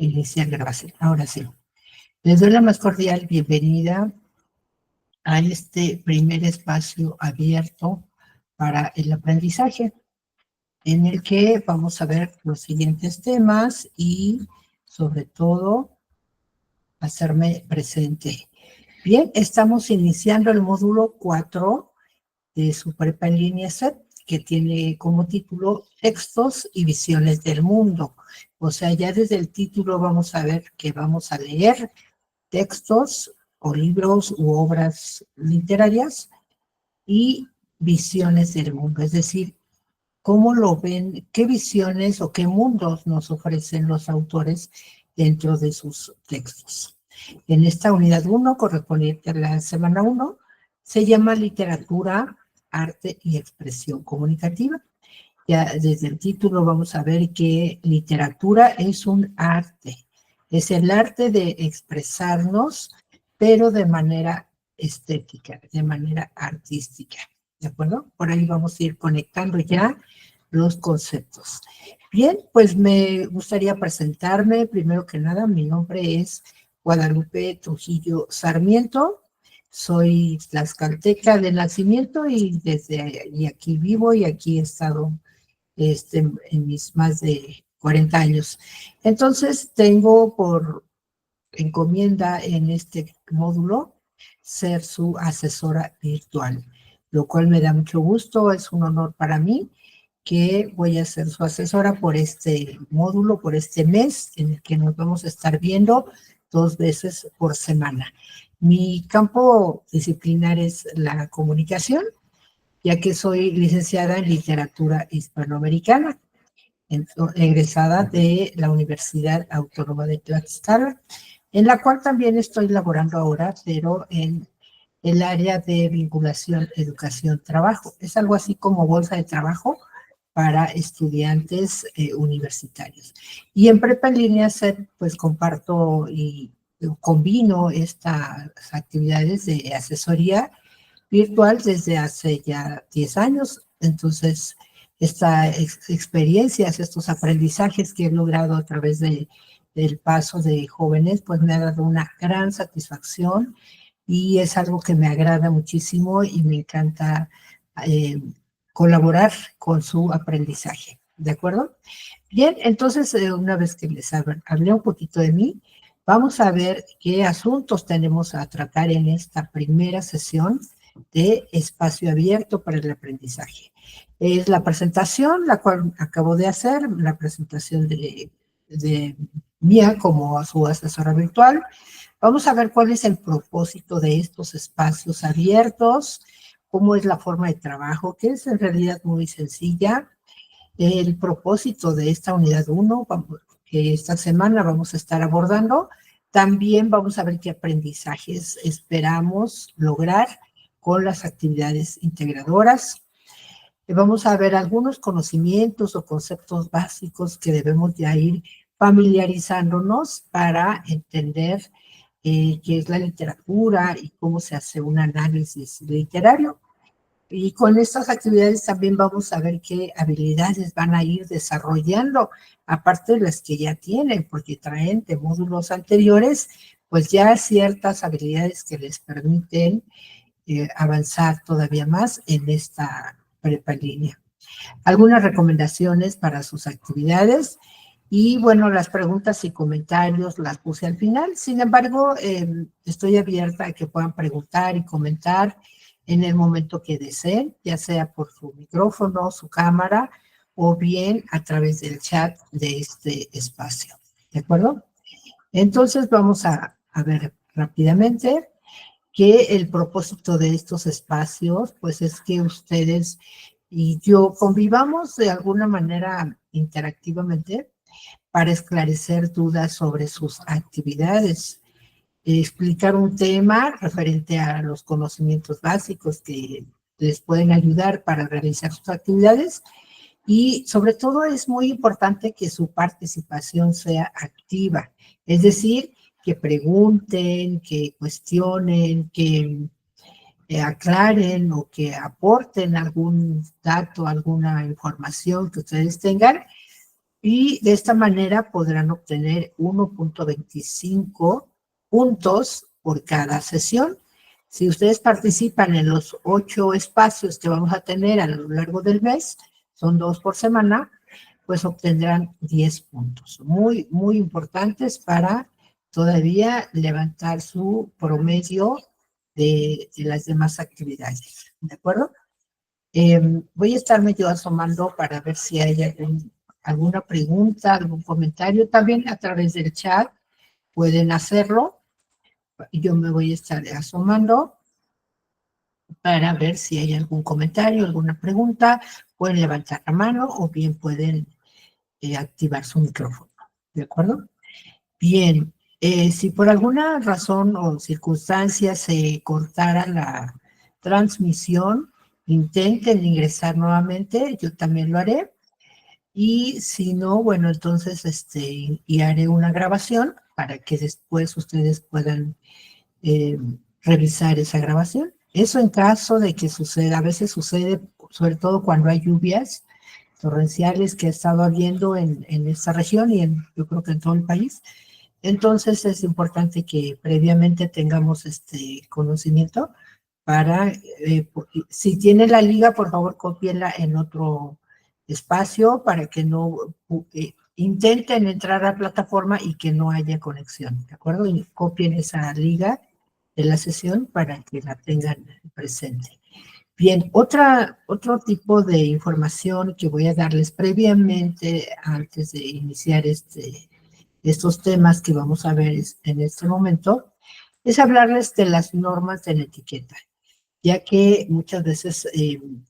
Iniciar grabación. Ahora sí. Les doy la más cordial bienvenida a este primer espacio abierto para el aprendizaje, en el que vamos a ver los siguientes temas y, sobre todo, hacerme presente. Bien, estamos iniciando el módulo 4 de su prepa en línea SEP, que tiene como título Textos y Visiones del Mundo. O sea, ya desde el título vamos a ver que vamos a leer textos o libros u obras literarias y visiones del mundo, es decir, cómo lo ven, qué visiones o qué mundos nos ofrecen los autores dentro de sus textos. En esta unidad 1, correspondiente a la semana 1, se llama Literatura, Arte y Expresión Comunicativa. Ya desde el título vamos a ver que literatura es un arte. Es el arte de expresarnos, pero de manera estética, de manera artística. ¿De acuerdo? Por ahí vamos a ir conectando ya los conceptos. Bien, pues me gustaría presentarme. Primero que nada, mi nombre es Guadalupe Trujillo Sarmiento. Soy tlaxcalteca de nacimiento y aquí vivo y aquí he estado en mis más de 40 años. Entonces, tengo por encomienda en este módulo ser su asesora virtual, lo cual me da mucho gusto, es un honor para mí que voy a ser su asesora por este módulo, por este mes, en el que nos vamos a estar viendo 2 veces por semana. Mi campo disciplinar es la comunicación, ya que soy licenciada en literatura hispanoamericana, egresada de la Universidad Autónoma de Tlaxcala, en la cual también estoy laborando ahora, pero en el área de vinculación, educación, trabajo. Es algo así como bolsa de trabajo para estudiantes universitarios. Y en Prepa en Línea SEP, pues comparto y combino estas actividades de asesoría virtual desde hace ya 10 años. Entonces, estas experiencias, estos aprendizajes que he logrado a través del paso de jóvenes, pues me ha dado una gran satisfacción y es algo que me agrada muchísimo y me encanta colaborar con su aprendizaje. ¿De acuerdo? Bien, entonces, una vez que les hablé un poquito de mí, vamos a ver qué asuntos tenemos a tratar en esta primera sesión de espacio abierto para el aprendizaje. Es la presentación, la cual acabo de hacer, la presentación de mía como su asesora virtual. Vamos a ver cuál es el propósito de estos espacios abiertos, cómo es la forma de trabajo, que es en realidad muy sencilla. El propósito de esta unidad 1, que esta semana vamos a estar abordando. También vamos a ver qué aprendizajes esperamos lograr con las actividades integradoras. Vamos a ver algunos conocimientos o conceptos básicos que debemos ya ir familiarizándonos para entender qué es la literatura y cómo se hace un análisis literario. Y con estas actividades también vamos a ver qué habilidades van a ir desarrollando, aparte de las que ya tienen, porque traen de módulos anteriores, pues ya ciertas habilidades que les permiten avanzar todavía más en esta prepa en línea. Algunas recomendaciones para sus actividades y, bueno, las preguntas y comentarios las puse al final. Sin embargo, estoy abierta a que puedan preguntar y comentar en el momento que deseen, ya sea por su micrófono, su cámara, o bien a través del chat de este espacio. ¿De acuerdo? Entonces vamos a ver rápidamente que el propósito de estos espacios, pues es que ustedes y yo convivamos de alguna manera interactivamente para esclarecer dudas sobre sus actividades, explicar un tema referente a los conocimientos básicos que les pueden ayudar para realizar sus actividades y sobre todo es muy importante que su participación sea activa, es decir, que pregunten, que cuestionen, que aclaren o que aporten algún dato, alguna información que ustedes tengan y de esta manera podrán obtener 1.25 puntos por cada sesión. Si ustedes participan en los 8 espacios que vamos a tener a lo largo del mes, son 2 por semana, pues obtendrán 10 puntos. Muy, muy importantes para todavía levantar su promedio de las demás actividades. ¿De acuerdo? Voy a estarme yo asomando para ver si hay alguna pregunta, algún comentario. También a través del chat pueden hacerlo. Yo me voy a estar asomando para ver si hay algún comentario, alguna pregunta. Pueden levantar la mano o bien pueden activar su micrófono. ¿De acuerdo? Bien, si por alguna razón o circunstancia se cortara la transmisión, intenten ingresar nuevamente, yo también lo haré. Y si no, bueno, entonces y haré una grabación para que después ustedes puedan eh, revisar esa grabación. Eso en caso de que suceda, a veces sucede, sobre todo cuando hay lluvias torrenciales que ha estado habiendo en esta región y yo creo que en todo el país. Entonces es importante que previamente tengamos este conocimiento para, si tiene la liga, por favor, cópienla en otro espacio para que no intenten entrar a la plataforma y que no haya conexión, ¿de acuerdo? Y copien esa liga de la sesión para que la tengan presente. Bien, otro tipo de información que voy a darles previamente antes de iniciar estos temas que vamos a ver en este momento, es hablarles de las normas de la etiqueta, ya que muchas veces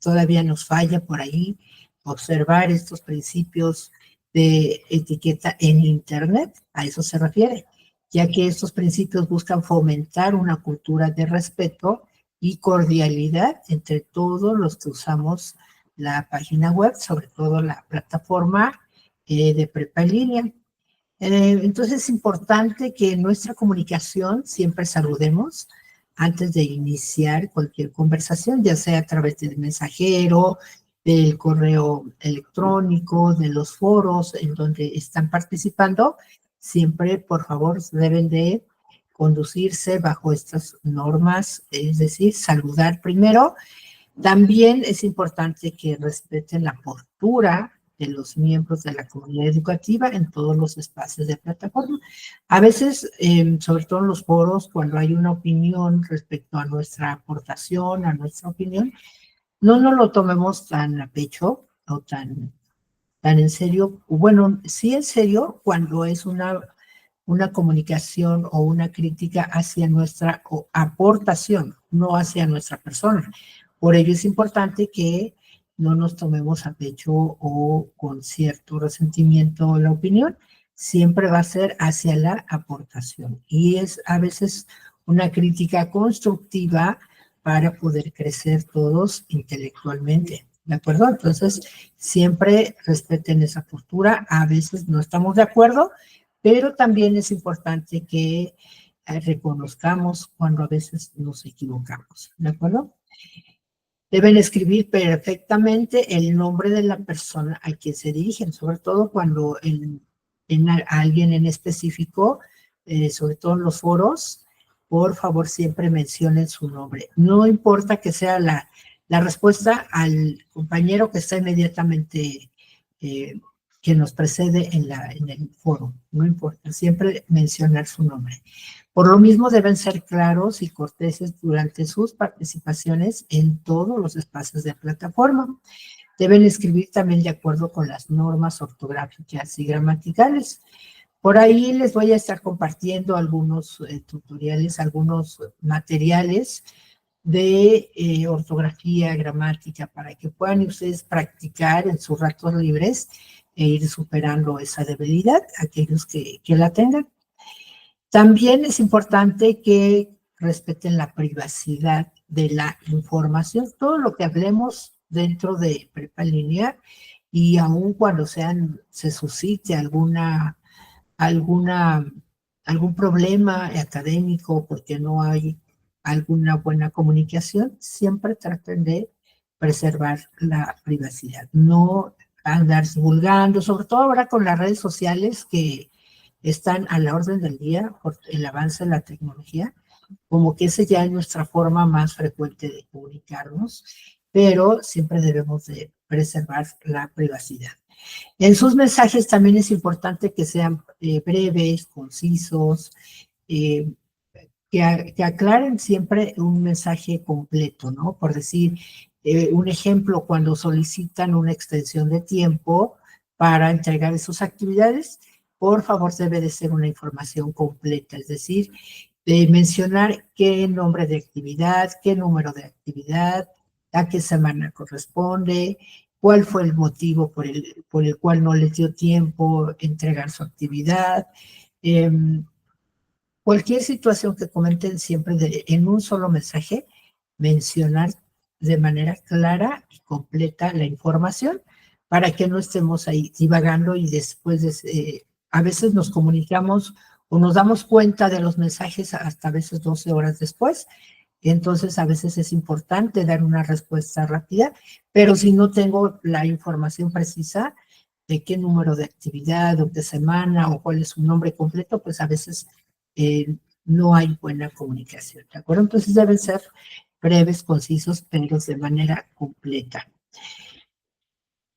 todavía nos falla por ahí observar estos principios de etiqueta en Internet, a eso se refiere, ya que estos principios buscan fomentar una cultura de respeto y cordialidad entre todos los que usamos la página web, sobre todo la plataforma de prepa en línea. Entonces es importante que en nuestra comunicación siempre saludemos antes de iniciar cualquier conversación, ya sea a través del mensajero, del correo electrónico, de los foros en donde están participando. Siempre, por favor, deben de conducirse bajo estas normas, es decir, saludar primero. También es importante que respeten la postura de los miembros de la comunidad educativa en todos los espacios de plataforma. A veces, sobre todo en los foros, cuando hay una opinión respecto a nuestra aportación, a nuestra opinión, no nos lo tomemos tan a pecho o tan en serio. Bueno, sí en serio cuando es una comunicación o una crítica hacia nuestra aportación, no hacia nuestra persona. Por ello es importante que no nos tomemos a pecho o con cierto resentimiento la opinión, siempre va a ser hacia la aportación. Y es a veces una crítica constructiva para poder crecer todos intelectualmente. ¿De acuerdo? Entonces, siempre respeten esa postura. A veces no estamos de acuerdo, pero también es importante que reconozcamos cuando a veces nos equivocamos, ¿de acuerdo? Deben escribir perfectamente el nombre de la persona a quien se dirigen, sobre todo cuando en alguien en específico, sobre todo en los foros, por favor siempre mencionen su nombre. No importa que sea la respuesta al compañero que está inmediatamente que nos precede en el foro, no importa, siempre mencionar su nombre. Por lo mismo deben ser claros y corteses durante sus participaciones en todos los espacios de plataforma. Deben escribir también de acuerdo con las normas ortográficas y gramaticales. Por ahí les voy a estar compartiendo algunos tutoriales, algunos materiales de ortografía, gramática, para que puedan ustedes practicar en sus ratos libres e ir superando esa debilidad, aquellos que la tengan. También es importante que respeten la privacidad de la información. Todo lo que hablemos dentro de prepa en línea y aun cuando se suscite algún problema académico porque no hay alguna buena comunicación, siempre traten de preservar la privacidad. No andar divulgando, sobre todo ahora con las redes sociales que están a la orden del día por el avance de la tecnología, como que esa ya es nuestra forma más frecuente de comunicarnos, pero siempre debemos de preservar la privacidad. En sus mensajes también es importante que sean breves, concisos, eh, que aclaren siempre un mensaje completo, ¿no? Por decir, un ejemplo, cuando solicitan una extensión de tiempo para entregar sus actividades, por favor debe de ser una información completa, es decir, de mencionar qué nombre de actividad, qué número de actividad, a qué semana corresponde, cuál fue el motivo por el cual no les dio tiempo entregar su actividad. Eh, Cualquier situación que comenten siempre en un solo mensaje, mencionar de manera clara y completa la información para que no estemos ahí divagando y después a veces nos comunicamos o nos damos cuenta de los mensajes hasta a veces 12 horas después. Entonces, a veces es importante dar una respuesta rápida, pero si no tengo la información precisa de qué número de actividad o de semana o cuál es su nombre completo, pues a veces no hay buena comunicación, ¿de acuerdo? Entonces deben ser breves, concisos, pero de manera completa.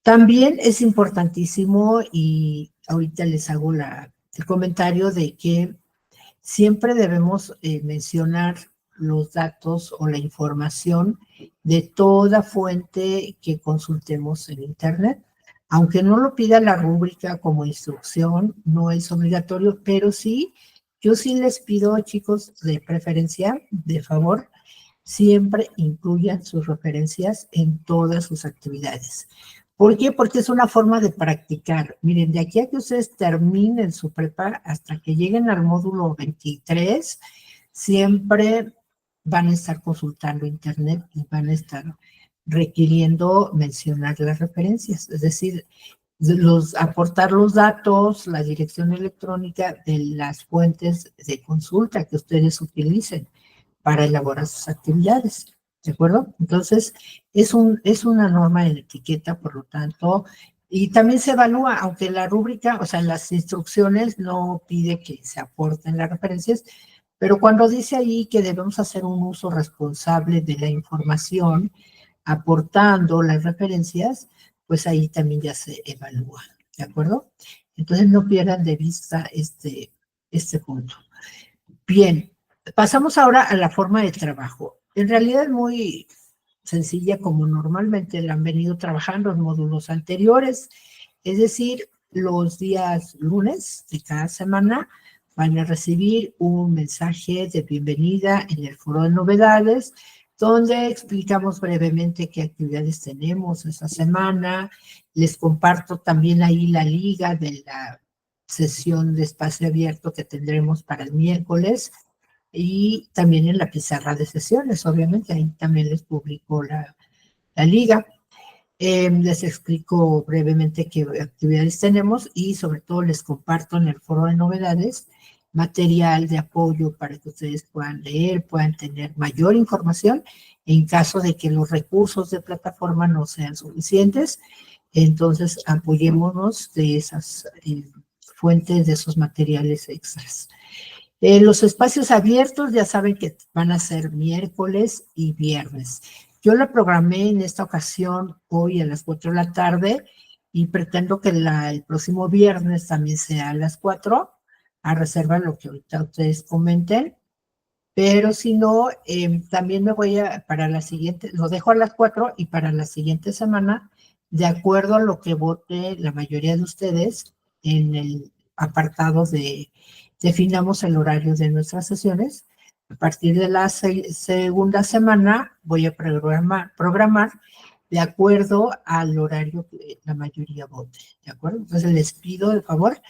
También es importantísimo, y ahorita les hago el comentario de que siempre debemos mencionar los datos o la información de toda fuente que consultemos en Internet. Aunque no lo pida la rúbrica como instrucción, no es obligatorio, pero sí, yo sí les pido, chicos, de preferencia, de favor, siempre incluyan sus referencias en todas sus actividades. ¿Por qué? Porque es una forma de practicar. Miren, de aquí a que ustedes terminen su prepa hasta que lleguen al módulo 23, siempre van a estar consultando Internet y van a estar requiriendo mencionar las referencias, es decir, aportar los datos, la dirección electrónica de las fuentes de consulta que ustedes utilicen para elaborar sus actividades, ¿de acuerdo? Entonces, es una norma en etiqueta, por lo tanto, y también se evalúa, aunque la rúbrica, o sea, las instrucciones no pide que se aporten las referencias, pero cuando dice ahí que debemos hacer un uso responsable de la información, aportando las referencias, pues ahí también ya se evalúa, ¿de acuerdo? Entonces no pierdan de vista este punto. Bien, pasamos ahora a la forma de trabajo. En realidad es muy sencilla como normalmente la han venido trabajando en módulos anteriores, es decir, los días lunes de cada semana van a recibir un mensaje de bienvenida en el foro de novedades, donde explicamos brevemente qué actividades tenemos esa semana. Les comparto también ahí la liga de la sesión de espacio abierto que tendremos para el miércoles y también en la pizarra de sesiones, obviamente, ahí también les publico la liga. Les explico brevemente qué actividades tenemos y sobre todo les comparto en el foro de novedades material de apoyo para que ustedes puedan leer, puedan tener mayor información en caso de que los recursos de plataforma no sean suficientes. Entonces, apoyémonos de esas fuentes, de esos materiales extras. Los espacios abiertos ya saben que van a ser miércoles y viernes. Yo la programé en esta ocasión hoy a las 4 de la tarde y pretendo que el próximo viernes también sea a las 4, a reserva de lo que ahorita ustedes comenten. Pero si no, también me voy para la siguiente, lo dejo a las 4 y para la siguiente semana, de acuerdo a lo que vote la mayoría de ustedes en el apartado definamos el horario de nuestras sesiones. A partir de la segunda semana voy a programar de acuerdo al horario que la mayoría vote, ¿de acuerdo? Entonces les pido de favor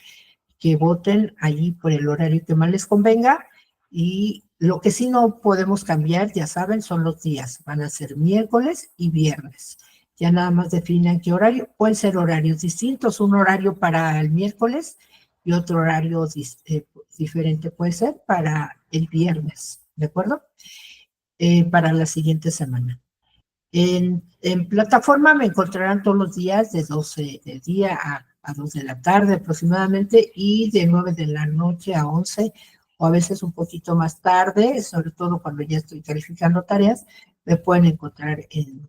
que voten allí por el horario que más les convenga, y lo que sí no podemos cambiar, ya saben, son los días. Van a ser miércoles y viernes. Ya nada más definan qué horario. Pueden ser horarios distintos, un horario para el miércoles y otro horario diferente puede ser para el viernes, ¿de acuerdo? Para la siguiente semana. En plataforma me encontrarán todos los días de 12 del día a 2 de la tarde aproximadamente y de 9 de la noche a 11 o a veces un poquito más tarde, sobre todo cuando ya estoy calificando tareas, me pueden encontrar en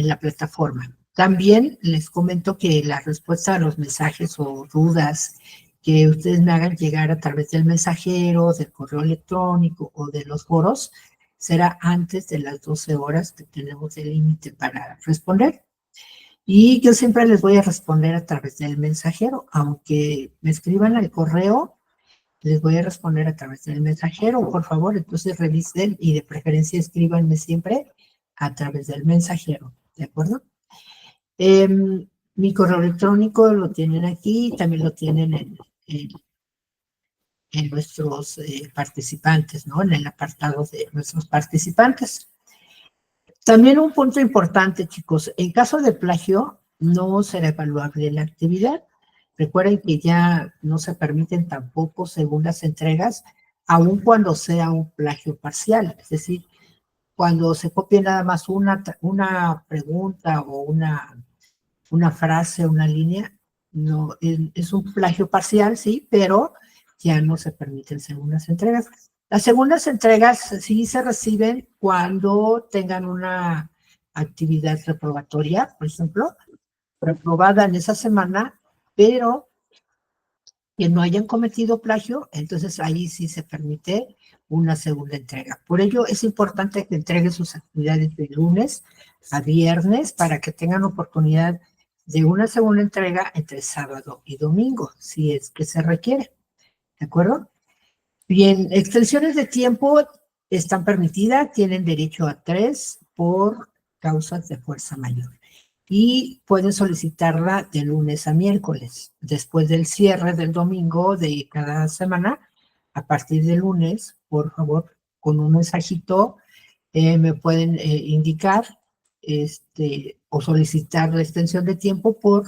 la plataforma. También les comento que la respuesta a los mensajes o dudas que ustedes me hagan llegar a través del mensajero, del correo electrónico o de los foros será antes de las 12 horas que tenemos el límite para responder. Y yo siempre les voy a responder a través del mensajero, aunque me escriban al correo, les voy a responder a través del mensajero, por favor, entonces revisen y de preferencia escríbanme siempre a través del mensajero, ¿de acuerdo? Mi correo electrónico lo tienen aquí, también lo tienen en nuestros participantes, ¿no? En el apartado de nuestros participantes. También un punto importante, chicos, en caso de plagio no será evaluable la actividad. Recuerden que ya no se permiten tampoco segundas entregas, aun cuando sea un plagio parcial, es decir, cuando se copie nada más una pregunta o una frase, una línea, no, es un plagio parcial, sí, pero ya no se permiten segundas entregas. Las segundas entregas sí se reciben cuando tengan una actividad reprobatoria, por ejemplo, reprobada en esa semana, pero que no hayan cometido plagio, entonces ahí sí se permite una segunda entrega. Por ello es importante que entreguen sus actividades de lunes a viernes para que tengan oportunidad de una segunda entrega entre sábado y domingo, si es que se requiere. ¿De acuerdo? Bien, extensiones de tiempo están permitidas, tienen derecho a 3 por causas de fuerza mayor. Y pueden solicitarla de lunes a miércoles. Después del cierre del domingo de cada semana, a partir del lunes, por favor, con un mensajito, me pueden indicar o solicitar la extensión de tiempo por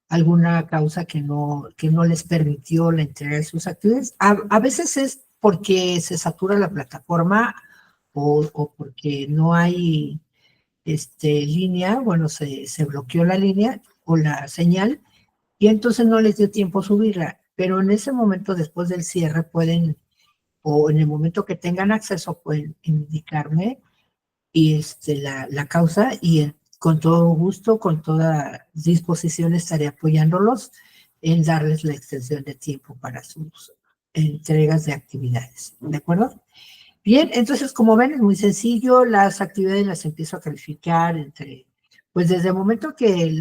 alguna causa que no les permitió la entrega de sus actividades. A veces es porque se satura la plataforma o porque no hay línea, bueno, se bloqueó la línea o la señal y entonces no les dio tiempo a subirla. Pero en ese momento, después del cierre, pueden, o en el momento que tengan acceso, pueden indicarme y la causa y con todo gusto, con toda disposición estaré apoyándolos en darles la extensión de tiempo para sus entregas de actividades, ¿de acuerdo? Bien, entonces como ven es muy sencillo, las actividades las empiezo a calificar pues desde el momento que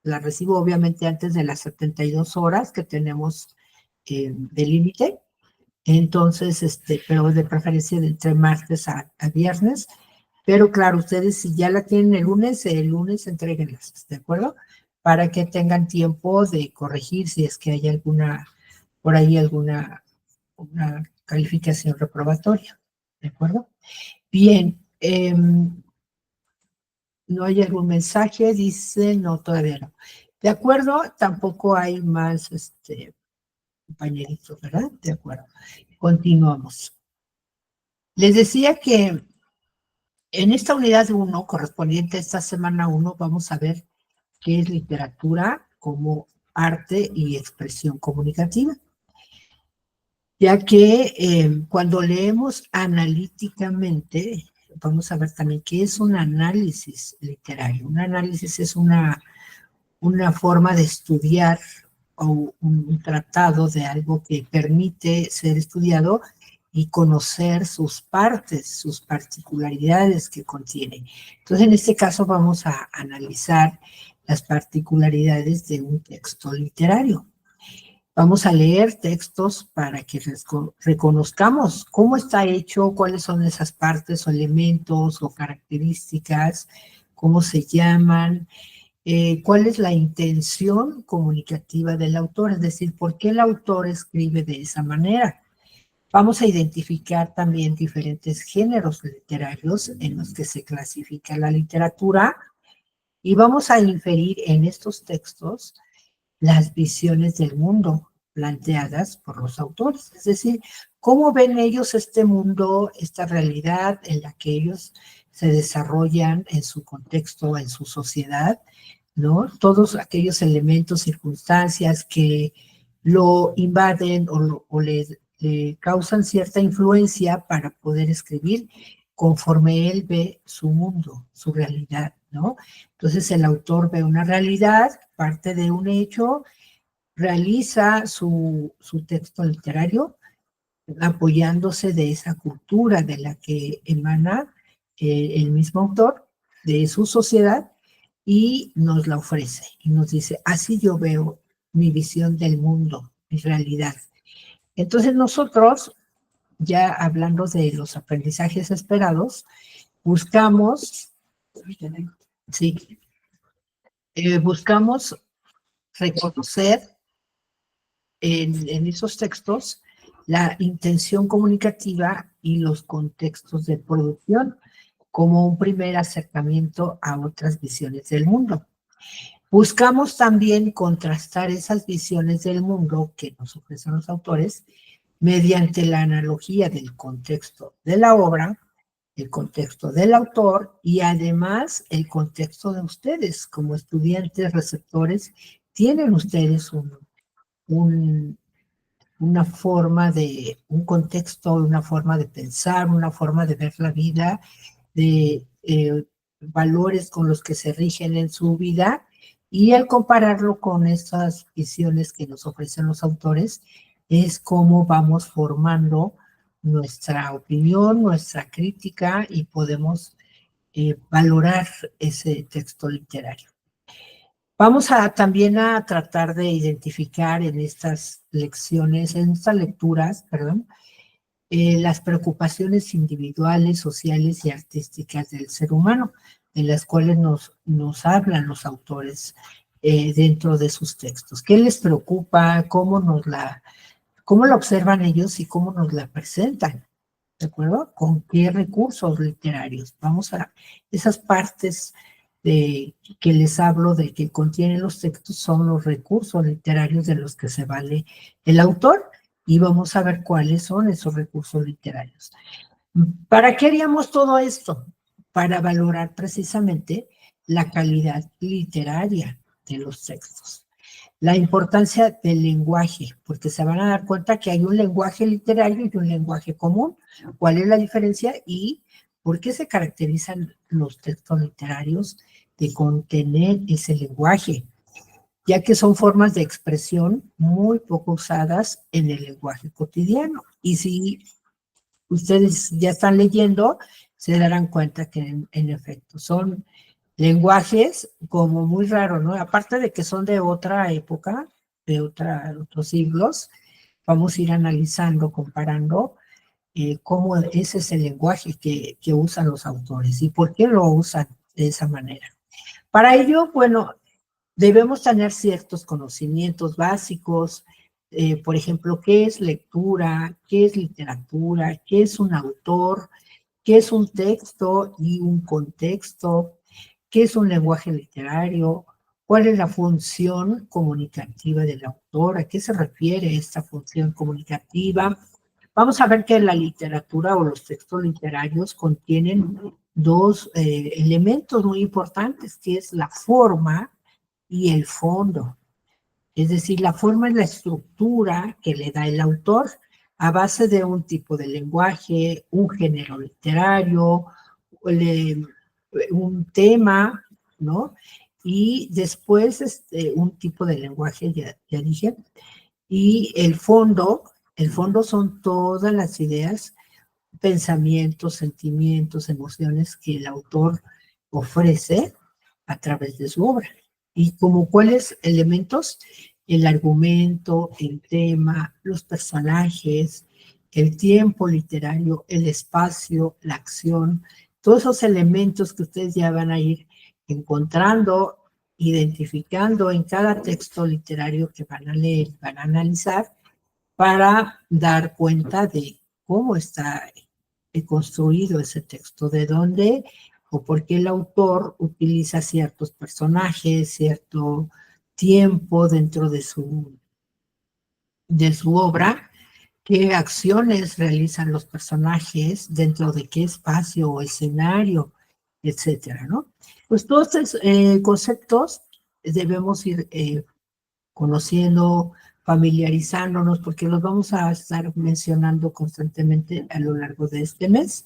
las recibo obviamente antes de las 72 horas que tenemos de límite, entonces, pero de preferencia de entre martes a viernes. Pero claro, ustedes si ya la tienen el lunes entréguenlas, ¿de acuerdo? Para que tengan tiempo de corregir si es que hay por ahí alguna una calificación reprobatoria, ¿de acuerdo? Bien, no hay algún mensaje, dice, no, todavía no. De acuerdo, tampoco hay más, compañeritos, ¿verdad? De acuerdo. Continuamos. Les decía que en esta unidad 1, correspondiente a esta semana 1, vamos a ver qué es literatura como arte y expresión comunicativa. Ya que cuando leemos analíticamente, vamos a ver también qué es un análisis literario. Un análisis es una forma de estudiar o un tratado de algo que permite ser estudiado y conocer sus partes, sus particularidades que contiene. Entonces, en este caso vamos a analizar las particularidades de un texto literario. Vamos a leer textos para que reconozcamos cómo está hecho, cuáles son esas partes o elementos o características, cómo se llaman, cuál es la intención comunicativa del autor, es decir, por qué el autor escribe de esa manera. Vamos a identificar también diferentes géneros literarios en los que se clasifica la literatura y vamos a inferir en estos textos las visiones del mundo planteadas por los autores, es decir, cómo ven ellos este mundo, esta realidad en la que ellos se desarrollan en su contexto, en su sociedad, ¿no? Todos aquellos elementos, circunstancias que lo invaden o le causan cierta influencia para poder escribir conforme él ve su mundo, su realidad, ¿no? Entonces el autor ve una realidad, parte de un hecho, realiza su texto literario apoyándose de esa cultura de la que emana el mismo autor, de su sociedad, y nos la ofrece y nos dice, así yo veo mi visión del mundo, mi realidad. Entonces nosotros, ya hablando de los aprendizajes esperados, buscamos, sí, buscamos reconocer en esos textos la intención comunicativa y los contextos de producción como un primer acercamiento a otras visiones del mundo. Buscamos también contrastar esas visiones del mundo que nos ofrecen los autores mediante la analogía del contexto de la obra, el contexto del autor y además el contexto de ustedes como estudiantes receptores. Tienen ustedes un, una forma de, un contexto, una forma de pensar, una forma de ver la vida, de valores con los que se rigen en su vida, y al compararlo con estas visiones que nos ofrecen los autores, es cómo vamos formando nuestra opinión, nuestra crítica, y podemos valorar ese texto literario. Vamos también a tratar de identificar en estas lecciones, en estas lecturas, perdón, las preocupaciones individuales, sociales y artísticas del ser humano, de las cuales nos hablan los autores dentro de sus textos. ¿Qué les preocupa? ¿Cómo la observan ellos y cómo nos la presentan? ¿De acuerdo? ¿Con qué recursos literarios? Vamos a esas partes que les hablo de que contienen los textos son los recursos literarios de los que se vale el autor, y vamos a ver cuáles son esos recursos literarios. ¿Para qué haríamos todo esto? Para valorar precisamente la calidad literaria de los textos. La importancia del lenguaje, porque se van a dar cuenta que hay un lenguaje literario y un lenguaje común. ¿Cuál es la diferencia y por qué se caracterizan los textos literarios de contener ese lenguaje? Ya que son formas de expresión muy poco usadas en el lenguaje cotidiano. Y si ustedes ya están leyendo, se darán cuenta que en efecto son lenguajes como muy raros, ¿no? Aparte de que son de otra época, de otros siglos, vamos a ir analizando, comparando cómo es ese lenguaje que usan los autores y por qué lo usan de esa manera. Para ello, bueno, debemos tener ciertos conocimientos básicos, por ejemplo, qué es lectura, qué es literatura, qué es un autor, qué es un texto y un contexto, qué es un lenguaje literario, cuál es la función comunicativa del autor, a qué se refiere esta función comunicativa. Vamos a ver que la literatura o los textos literarios contienen dos elementos muy importantes, que es la forma y el fondo. Es decir, la forma es la estructura que le da el autor a base de un tipo de lenguaje, un género literario, un tema, ¿no? Y después un tipo de lenguaje, ya dije, y el fondo son todas las ideas, pensamientos, sentimientos, emociones que el autor ofrece a través de su obra. Y como cuáles elementos, el argumento, el tema, los personajes, el tiempo literario, el espacio, la acción, todos esos elementos que ustedes ya van a ir encontrando, identificando en cada texto literario que van a leer, van a analizar, para dar cuenta de cómo está construido ese texto, de dónde o por qué el autor utiliza ciertos personajes, cierto tiempo dentro de su obra, qué acciones realizan los personajes, dentro de qué espacio o escenario etcétera, ¿no? Pues todos estos conceptos debemos ir conociendo, familiarizándonos, porque los vamos a estar mencionando constantemente a lo largo de este mes.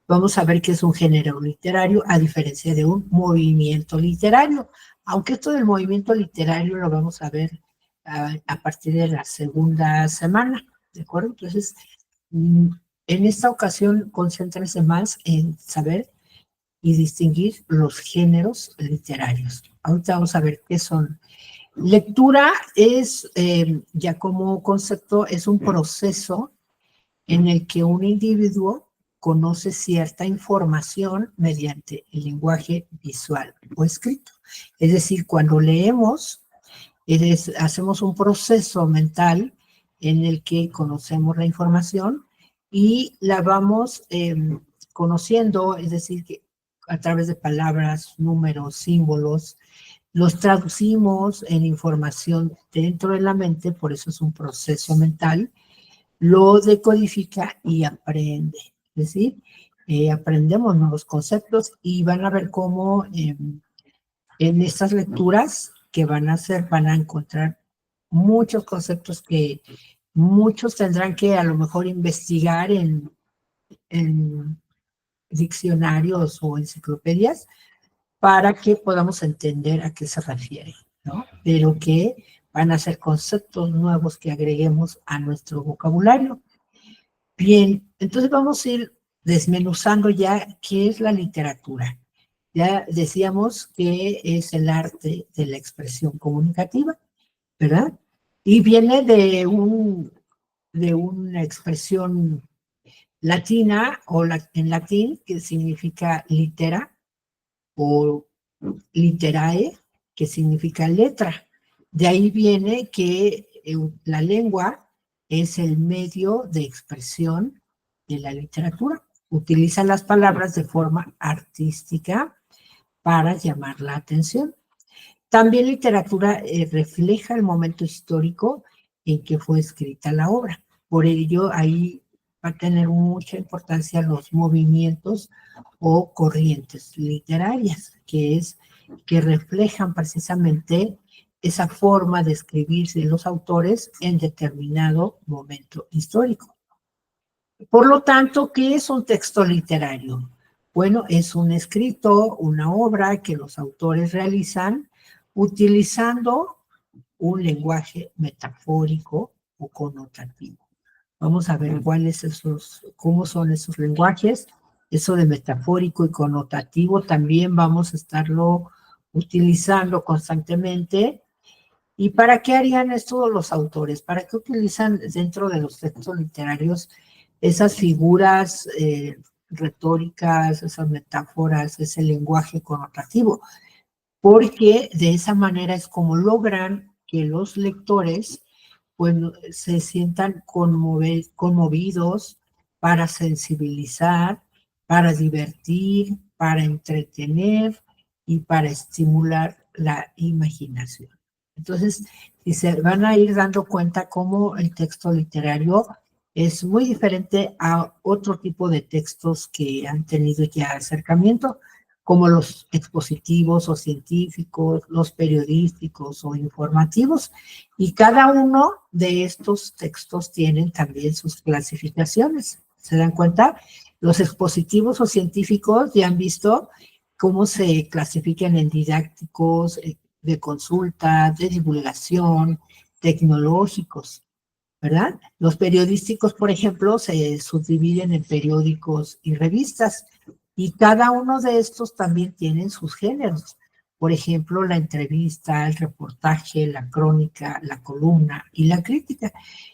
Vamos a ver que es un género literario a diferencia de un movimiento literario, aunque esto del movimiento literario lo vamos a ver a partir de la segunda semana, ¿de acuerdo? Entonces, en esta ocasión, concéntrense más en saber y distinguir los géneros literarios. Ahorita vamos a ver qué son. Lectura es, ya como concepto, es un proceso en el que un individuo conoce cierta información mediante el lenguaje visual o escrito. Es decir, cuando leemos, hacemos un proceso mental en el que conocemos la información y la vamos conociendo, es decir, que a través de palabras, números, símbolos, los traducimos en información dentro de la mente, por eso es un proceso mental, lo decodifica y aprende. Es decir, aprendemos nuevos conceptos y van a ver cómo en estas lecturas que van a hacer, van a encontrar muchos conceptos que muchos tendrán que a lo mejor investigar en diccionarios o enciclopedias para que podamos entender a qué se refiere, ¿no? Pero que van a ser conceptos nuevos que agreguemos a nuestro vocabulario. Bien, entonces vamos a ir desmenuzando ya qué es la literatura. Ya decíamos que es el arte de la expresión comunicativa, ¿verdad? Y viene de una expresión latina o en latín que significa litera o literae, que significa letra. De ahí viene que la lengua es el medio de expresión de la literatura. Utiliza las palabras de forma artística para llamar la atención. También literatura refleja el momento histórico en que fue escrita la obra. Por ello, ahí va a tener mucha importancia los movimientos o corrientes literarias, que reflejan precisamente esa forma de escribirse de los autores en determinado momento histórico. Por lo tanto, ¿qué es un texto literario? Bueno, es un escrito, una obra que los autores realizan utilizando un lenguaje metafórico o connotativo. Vamos a ver cómo son esos lenguajes. Eso de metafórico y connotativo también vamos a estarlo utilizando constantemente. ¿Y para qué harían esto los autores? ¿Para qué utilizan dentro de los textos literarios esas figuras retóricas, esas metáforas, ese lenguaje connotativo? Porque de esa manera es como logran que los lectores pues, se sientan conmovidos para sensibilizar, para divertir, para entretener y para estimular la imaginación. Entonces, si se van a ir dando cuenta cómo el texto literario es muy diferente a otro tipo de textos que han tenido ya acercamiento, como los expositivos o científicos, los periodísticos o informativos, y cada uno de estos textos tienen también sus clasificaciones. ¿Se dan cuenta? Los expositivos o científicos ya han visto cómo se clasifican en didácticos, de consulta, de divulgación, tecnológicos, ¿verdad? Los periodísticos, por ejemplo, se subdividen en periódicos y revistas, y cada uno de estos también tienen sus géneros. Por ejemplo, la entrevista, el reportaje, la crónica, la columna y la crítica.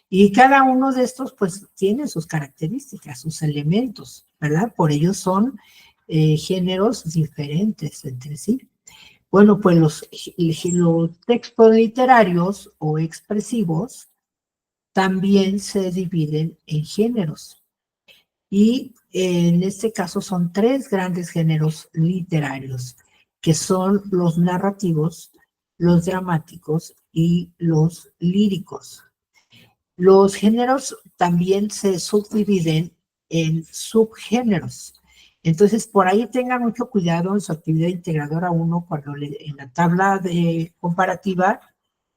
Y cada uno de estos, pues, tiene sus características, sus elementos, ¿verdad? Por ello son géneros diferentes entre sí. Bueno, pues los textos literarios o expresivos también se dividen en géneros. Y en este caso son tres grandes géneros literarios, que son los narrativos, los dramáticos y los líricos. Los géneros también se subdividen en subgéneros. Entonces, por ahí tengan mucho cuidado en su actividad integradora 1 cuando en la tabla de comparativa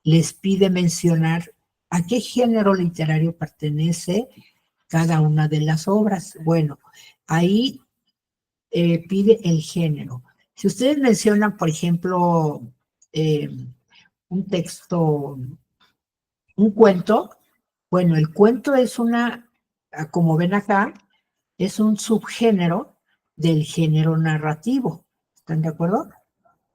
les pide mencionar a qué género literario pertenece cada una de las obras. Bueno, ahí pide el género. Si ustedes mencionan, por ejemplo, un texto, un cuento, bueno, el cuento es como ven acá, es un subgénero del género narrativo. ¿Están de acuerdo?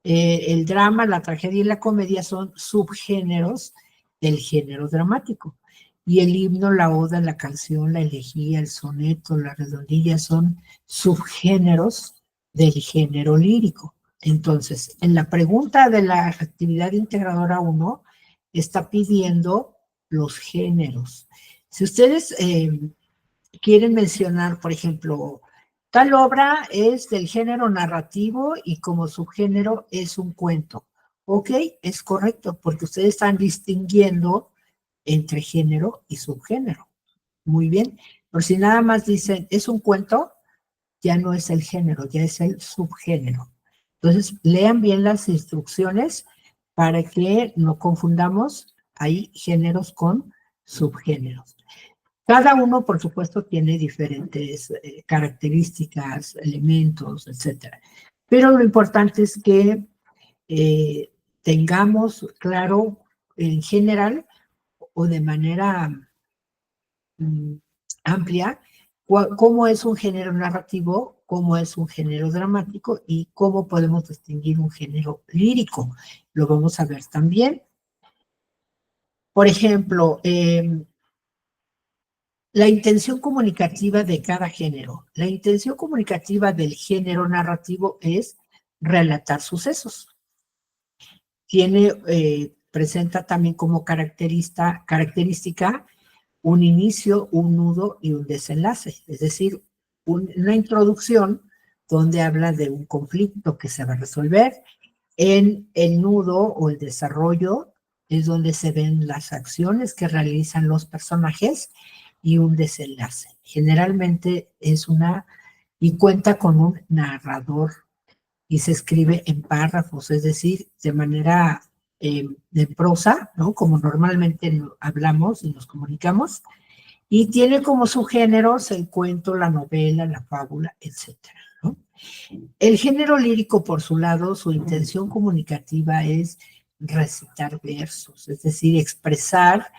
El drama, la tragedia y la comedia son subgéneros del género dramático. Y el himno, la oda, la canción, la elegía, el soneto, la redondilla son subgéneros del género lírico. Entonces, en la pregunta de la actividad integradora 1, está pidiendo los géneros. Si ustedes quieren mencionar, por ejemplo, tal obra es del género narrativo y como subgénero es un cuento. Ok, es correcto, porque ustedes están distinguiendo entre género y subgénero. Muy bien, pero si nada más dicen es un cuento, ya no es el género, ya es el subgénero. Entonces, lean bien las instrucciones para que no confundamos ahí géneros con subgéneros. Cada uno, por supuesto, tiene diferentes características, elementos, etcétera. Pero lo importante es que tengamos claro en general o de manera amplia cómo es un género narrativo, cómo es un género dramático y cómo podemos distinguir un género lírico. Lo vamos a ver también. Por ejemplo, la intención comunicativa de cada género. La intención comunicativa del género narrativo es relatar sucesos. Presenta también como característica un inicio, un nudo y un desenlace. Es decir, una introducción donde habla de un conflicto que se va a resolver. En el nudo o el desarrollo es donde se ven las acciones que realizan los personajes y un desenlace. Generalmente y cuenta con un narrador y se escribe en párrafos, es decir, de manera de prosa, ¿no? Como normalmente hablamos y nos comunicamos, y tiene como subgéneros el cuento, la novela, la fábula, etcétera, ¿no? El género lírico, por su lado, su intención comunicativa es recitar versos, es decir, expresar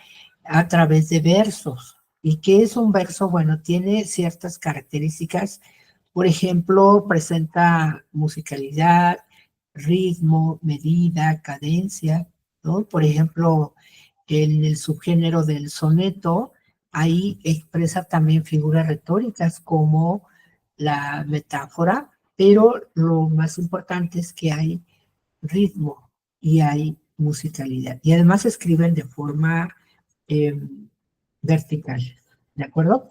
a través de versos. ¿Y qué es un verso? Bueno, tiene ciertas características. Por ejemplo, presenta musicalidad, ritmo, medida, cadencia, ¿no? Por ejemplo, en el subgénero del soneto, ahí expresa también figuras retóricas como la metáfora, pero lo más importante es que hay ritmo y hay musicalidad. Y además escriben de forma vertical, ¿de acuerdo?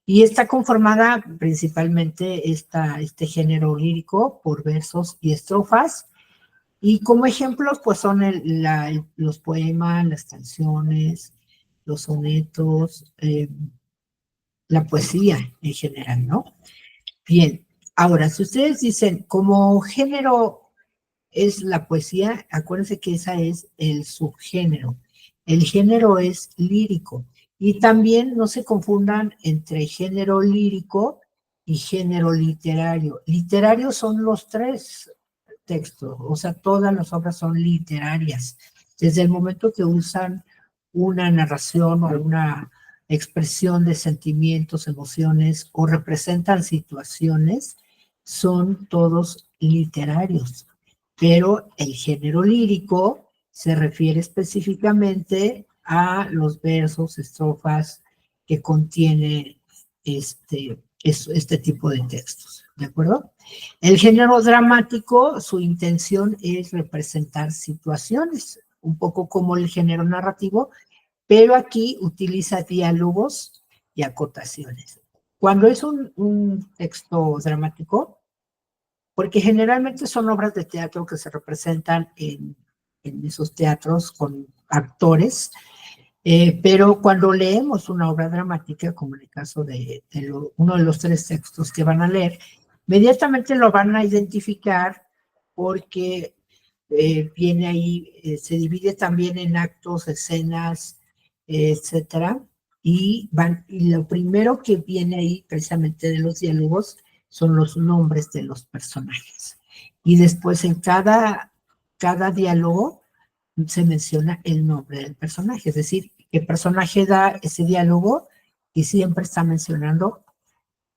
Y está conformada principalmente este género lírico por versos y estrofas. Y como ejemplos, pues son los poemas, las canciones, los sonetos, la poesía en general, ¿no? Bien, ahora, si ustedes dicen, como género es la poesía, acuérdense que esa es el subgénero. El género es lírico. Y también no se confundan entre género lírico y género literario. Literario son los tres textos, o sea, todas las obras son literarias. Desde el momento que usan una narración o una expresión de sentimientos, emociones o representan situaciones, son todos literarios. Pero el género lírico se refiere específicamente a los versos, estrofas que contiene este tipo de textos, ¿de acuerdo? El género dramático, su intención es representar situaciones, un poco como el género narrativo, pero aquí utiliza diálogos y acotaciones. Cuando es un texto dramático, porque generalmente son obras de teatro que se representan en esos teatros con actores, pero cuando leemos una obra dramática, como en el caso de uno de los tres textos que van a leer, Inmediatamente lo van a identificar porque viene ahí, se divide también en actos, escenas, etcétera, y lo primero que viene ahí precisamente de los diálogos son los nombres de los personajes. Y después en cada diálogo se menciona el nombre del personaje, es decir, qué personaje da ese diálogo y siempre está mencionando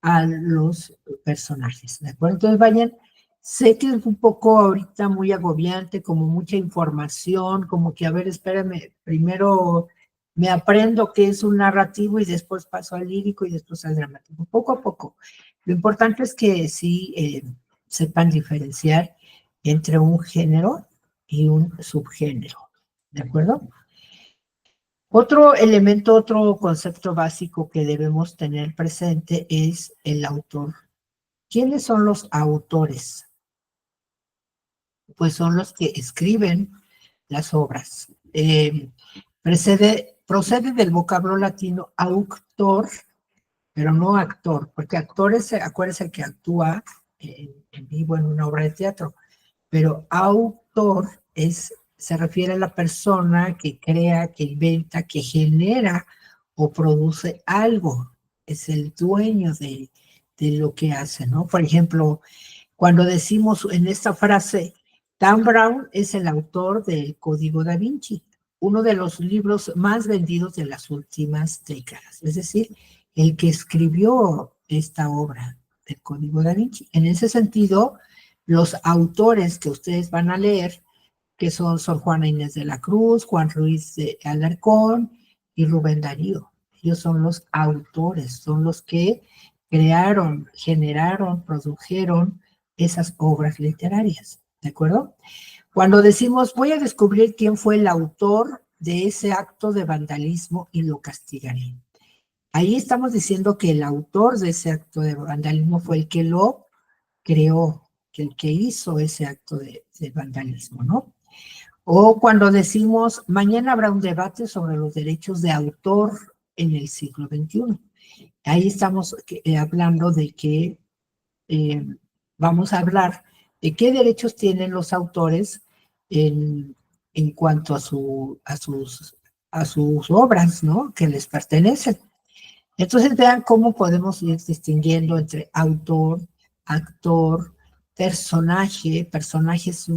a los personajes, ¿de acuerdo? Entonces vayan, sé que es un poco ahorita muy agobiante, como mucha información, como que, a ver, espérame, primero me aprendo qué es un narrativo y después paso al lírico y después al dramático, poco a poco. Lo importante es que sí sepan diferenciar entre un género y un subgénero, ¿de acuerdo? Otro elemento, otro concepto básico que debemos tener presente es el autor. ¿Quiénes son los autores? Pues son los que escriben las obras. Procede del vocablo latino auctor, pero no actor, porque actor es, acuérdense que actúa en vivo en una obra de teatro, pero autor se refiere a la persona que crea, que inventa, que genera o produce algo. Es el dueño de lo que hace, ¿no? Por ejemplo, cuando decimos en esta frase, Dan Brown es el autor del Código Da Vinci, uno de los libros más vendidos de las últimas décadas, es decir, el que escribió esta obra del Código Da Vinci. En ese sentido, los autores que ustedes van a leer, que son Sor Juana Inés de la Cruz, Juan Ruiz de Alarcón y Rubén Darío. Ellos son los autores, son los que crearon, generaron, produjeron esas obras literarias, ¿de acuerdo? Cuando decimos, voy a descubrir quién fue el autor de ese acto de vandalismo y lo castigaré. Ahí estamos diciendo que el autor de ese acto de vandalismo fue el que lo creó, que el que hizo ese acto de vandalismo, ¿no? O cuando decimos, mañana habrá un debate sobre los derechos de autor en el siglo XXI. Ahí estamos hablando de que vamos a hablar de qué derechos tienen los autores en cuanto a sus obras, ¿no? Que les pertenecen. Entonces vean cómo podemos ir distinguiendo entre autor, actor, personaje. Personaje es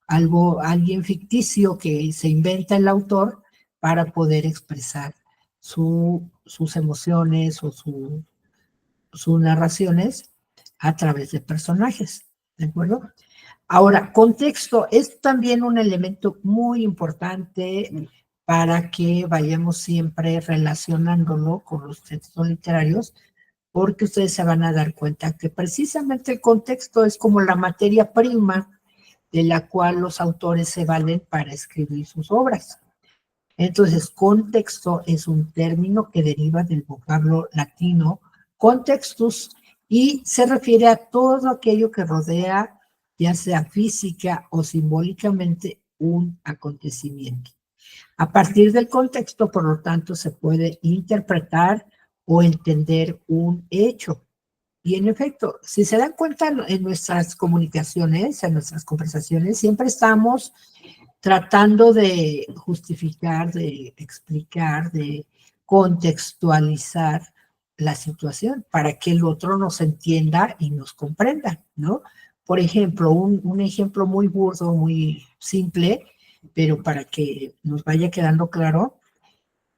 alguien ficticio que se inventa el autor para poder expresar sus emociones o sus narraciones a través de personajes, ¿de acuerdo? Ahora, contexto es también un elemento muy importante para que vayamos siempre relacionándolo con los textos literarios, porque ustedes se van a dar cuenta que precisamente el contexto es como la materia prima de la cual los autores se valen para escribir sus obras. Entonces, contexto es un término que deriva del vocablo latino contextus y se refiere a todo aquello que rodea, ya sea física o simbólicamente, un acontecimiento. A partir del contexto, por lo tanto, se puede interpretar o entender un hecho. Y en efecto, si se dan cuenta en nuestras comunicaciones, en nuestras conversaciones, siempre estamos tratando de justificar, de explicar, de contextualizar la situación para que el otro nos entienda y nos comprenda, ¿no? Por ejemplo, un ejemplo muy burdo, muy simple, pero para que nos vaya quedando claro,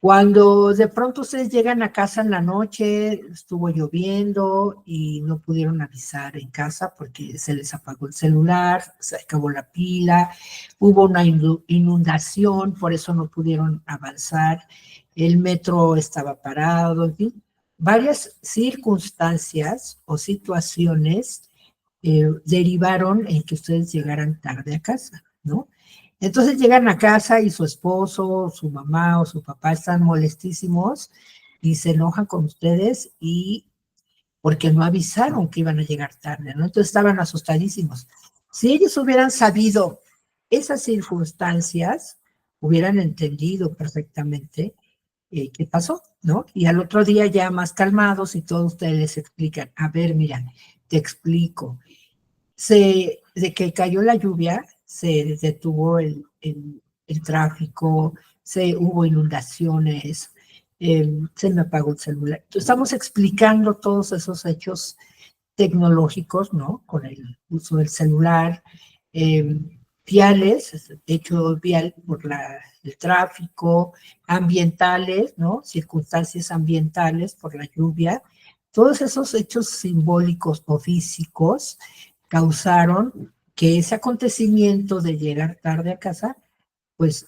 cuando de pronto ustedes llegan a casa en la noche, estuvo lloviendo y no pudieron avisar en casa porque se les apagó el celular, se acabó la pila, hubo una inundación, por eso no pudieron avanzar, el metro estaba parado, en fin, varias circunstancias o situaciones derivaron en que ustedes llegaran tarde a casa, ¿no? Entonces llegan a casa y su esposo, su mamá o su papá están molestísimos y se enojan con ustedes y porque no avisaron que iban a llegar tarde, ¿no? Entonces estaban asustadísimos. Si ellos hubieran sabido esas circunstancias, hubieran entendido perfectamente qué pasó, ¿no? Y al otro día ya más calmados y todos ustedes les explican, a ver, mira, Te explico. De que cayó la lluvia, se detuvo el tráfico, hubo inundaciones, se me apagó el celular. Estamos explicando todos esos hechos tecnológicos, ¿no? Con el uso del celular, eh, viales, hecho vial por el tráfico, ambientales, ¿no? Circunstancias ambientales por la lluvia. Todos esos hechos simbólicos o físicos causaron que ese acontecimiento de llegar tarde a casa, pues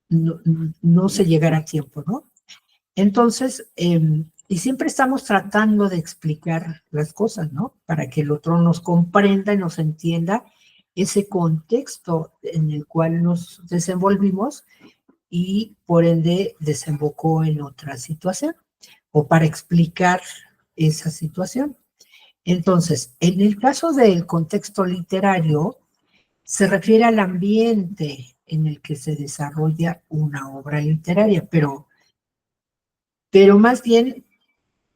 no se llegara a tiempo, ¿no? Entonces, y siempre estamos tratando de explicar las cosas, ¿no? Para que el otro nos comprenda y nos entienda ese contexto en el cual nos desenvolvimos y por ende desembocó en otra situación o para explicar esa situación. Entonces, en el caso del contexto literario, se refiere al ambiente en el que se desarrolla una obra literaria, pero más bien,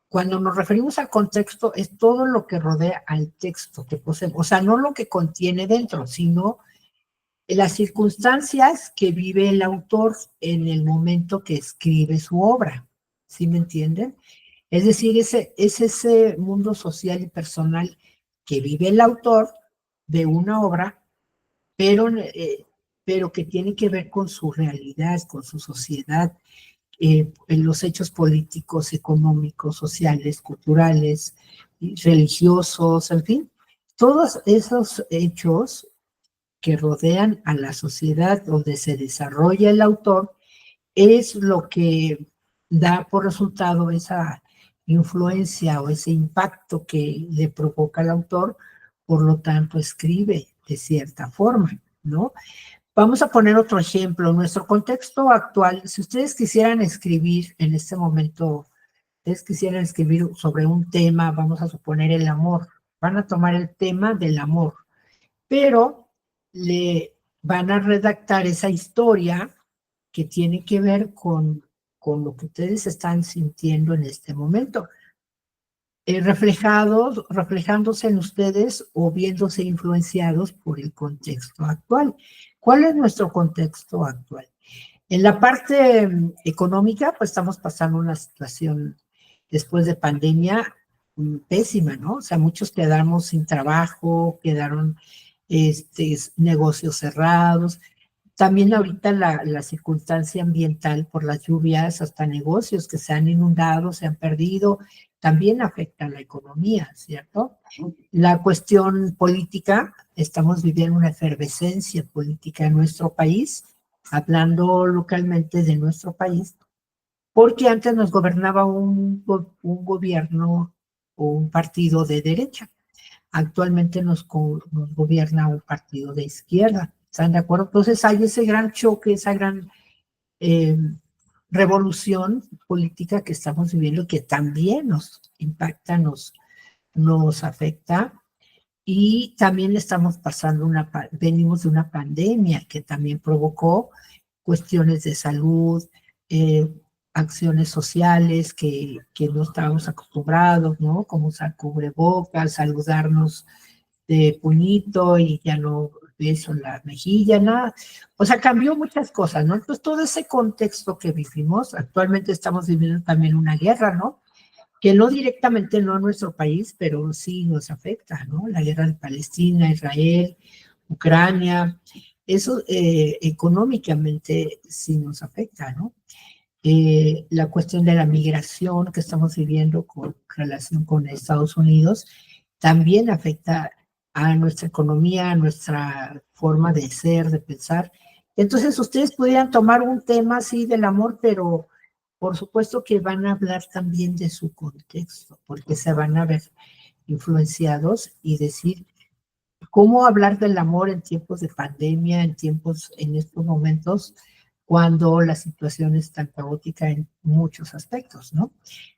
cuando nos referimos al contexto, es todo lo que rodea al texto que poseemos, o sea, no lo que contiene dentro, sino las circunstancias que vive el autor en el momento que escribe su obra, ¿sí me entienden? Es decir, es ese mundo social y personal que vive el autor de una obra, pero que tiene que ver con su realidad, con su sociedad, en los hechos políticos, económicos, sociales, culturales, religiosos, en fin, todos esos hechos que rodean a la sociedad donde se desarrolla el autor es lo que da por resultado esa influencia o ese impacto que le provoca al autor, por lo tanto escribe de cierta forma, ¿no? Vamos a poner otro ejemplo. En nuestro contexto actual, si ustedes quisieran escribir en este momento, ustedes quisieran escribir sobre un tema, vamos a suponer el amor, van a tomar el tema del amor, pero le van a redactar esa historia que tiene que ver con lo que ustedes están sintiendo en este momento, reflejándose en ustedes o viéndose influenciados por el contexto actual. ¿Cuál es nuestro contexto actual? En la parte económica, pues estamos pasando una situación después de pandemia pésima, ¿no? O sea, muchos quedamos sin trabajo, quedaron negocios cerrados. También ahorita la circunstancia ambiental por las lluvias, hasta negocios que se han inundado, se han perdido, también afecta a la economía, ¿cierto? La cuestión política, estamos viviendo una efervescencia política en nuestro país, hablando localmente de nuestro país, porque antes nos gobernaba un gobierno o un partido de derecha. Actualmente nos gobierna un partido de izquierda. ¿Están de acuerdo? Entonces hay ese gran choque, esa gran eh, revolución política que estamos viviendo que también nos impacta, nos afecta. Y también estamos pasando venimos de una pandemia que también provocó cuestiones de salud, eh, acciones sociales que no estábamos acostumbrados, ¿no? Como usar cubrebocas, saludarnos de puñito y ya no beso en la mejilla, nada. O sea, cambió muchas cosas, ¿no? Entonces, todo ese contexto que vivimos, actualmente estamos viviendo también una guerra, ¿no? Que no directamente no a nuestro país, pero sí nos afecta, ¿no? La guerra de Palestina, Israel, Ucrania, eso económicamente sí nos afecta, ¿no? La cuestión de la migración que estamos viviendo con relación con Estados Unidos también afecta a nuestra economía, a nuestra forma de ser, de pensar. Entonces, ustedes podrían tomar un tema así del amor, pero por supuesto que van a hablar también de su contexto, porque se van a ver influenciados y decir cómo hablar del amor en tiempos de pandemia, en estos momentos, cuando la situación es tan caótica en muchos aspectos, ¿no?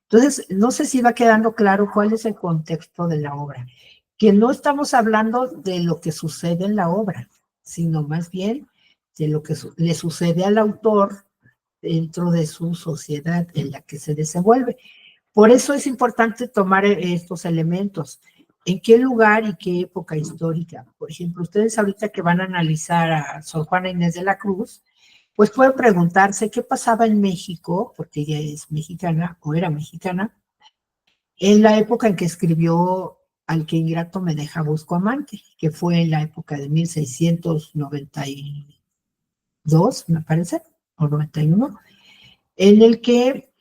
Entonces, no sé si va quedando claro cuál es el contexto de la obra, que no estamos hablando de lo que sucede en la obra, sino más bien de lo que le sucede al autor dentro de su sociedad en la que se desenvuelve. Por eso es importante tomar estos elementos. ¿En qué lugar y qué época histórica? Por ejemplo, ustedes ahorita que van a analizar a Sor Juana Inés de la Cruz, pues pueden preguntarse qué pasaba en México, porque ella es mexicana o era mexicana, en la época en que escribió Al que ingrato me deja busco amante, que fue en la época de 1692, me parece, o 91, en el que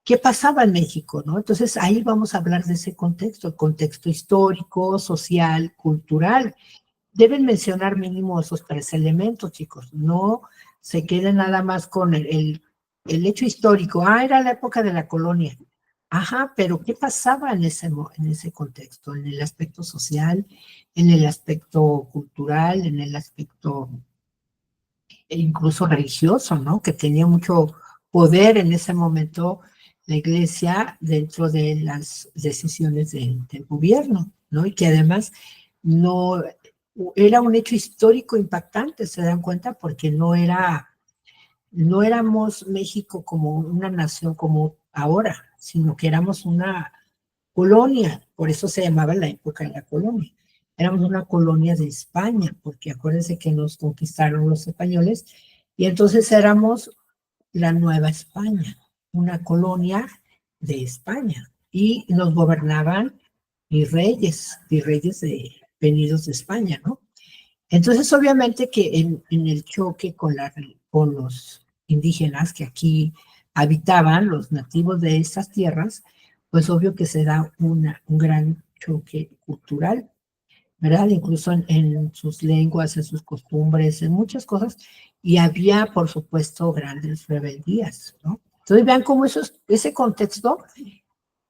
qué pasaba en México, ¿no? Entonces ahí vamos a hablar de ese contexto, el contexto histórico, social, cultural. Deben mencionar mínimo esos tres elementos, chicos. No se queden nada más con el hecho histórico. Ah, era la época de la colonia. Ajá, pero ¿qué pasaba en ese contexto? En el aspecto social, en el aspecto cultural, en el aspecto incluso religioso, ¿no? Que tenía mucho poder en ese momento la iglesia dentro de las decisiones del gobierno, ¿no? Y que además no era un hecho histórico impactante, se dan cuenta, porque no éramos México como una nación como ahora, sino que éramos una colonia, por eso se llamaba la época de la colonia. Éramos una colonia de España, porque acuérdense que nos conquistaron los españoles, y entonces éramos la Nueva España, una colonia de España, y nos gobernaban virreyes venidos de España, ¿no? Entonces, obviamente que en el choque con los indígenas que aquí habitaban, los nativos de estas tierras, pues obvio que se da un gran choque cultural, ¿verdad? Incluso en sus lenguas, en sus costumbres, en muchas cosas, y había, por supuesto, grandes rebeldías, ¿no? Entonces vean cómo ese contexto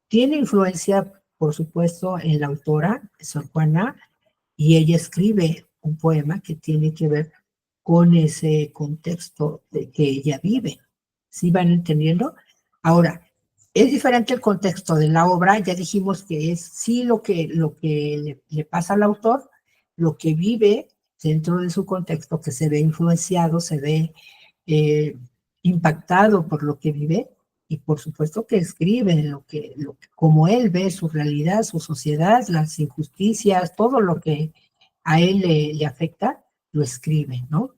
tiene influencia, por supuesto, en la autora, Sor Juana, y ella escribe un poema que tiene que ver con ese contexto de que ella vive. ¿Sí van entendiendo? Ahora, es diferente el contexto de la obra, ya dijimos que es sí lo que le pasa al autor, lo que vive dentro de su contexto, que se ve influenciado, se ve eh, impactado por lo que vive, y por supuesto que escribe como él ve su realidad, su sociedad, las injusticias, todo lo que a él le afecta, lo escribe, ¿no?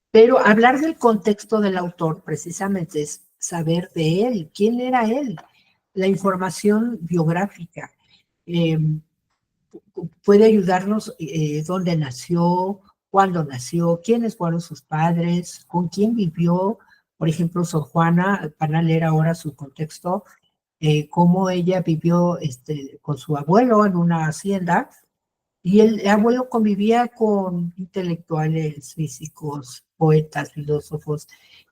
Pero hablar del contexto del autor precisamente es saber de él, quién era él, la información biográfica. Eh, Puede ayudarnos dónde nació, cuándo nació, quiénes fueron sus padres, con quién vivió. Por ejemplo, Sor Juana, para leer ahora su contexto, cómo ella vivió con su abuelo en una hacienda, y el abuelo convivía con intelectuales, físicos, poetas, filósofos,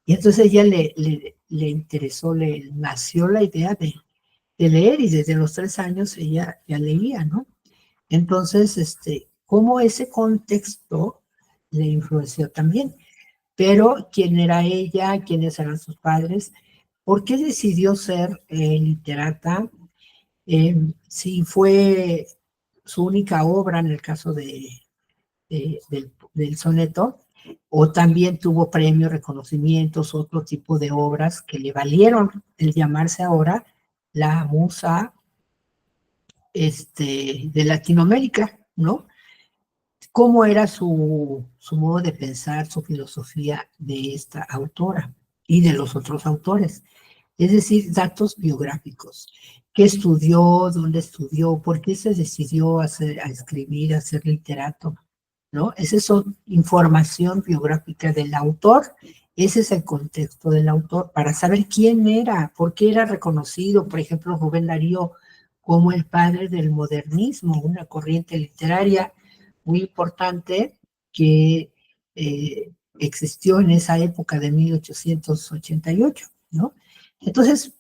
y entonces ella le interesó, le nació la idea de leer, y desde los 3 años ella ya leía, ¿no? Entonces, cómo ese contexto le influenció también. Pero quién era ella, quiénes eran sus padres, por qué decidió ser literata, si fue su única obra en el caso del soneto, o también tuvo premios, reconocimientos, otro tipo de obras que le valieron el llamarse ahora la musa de Latinoamérica, ¿no? Cómo era su modo de pensar, su filosofía de esta autora y de los otros autores. Es decir, datos biográficos. ¿Qué estudió? ¿Dónde estudió? ¿Por qué se decidió a escribir, a ser literato? ¿No? Esa es información biográfica del autor. Ese es el contexto del autor, para saber quién era, por qué era reconocido, por ejemplo, Rubén Darío como el padre del modernismo, una corriente literaria muy importante que existió en esa época de 1888, ¿no? Entonces,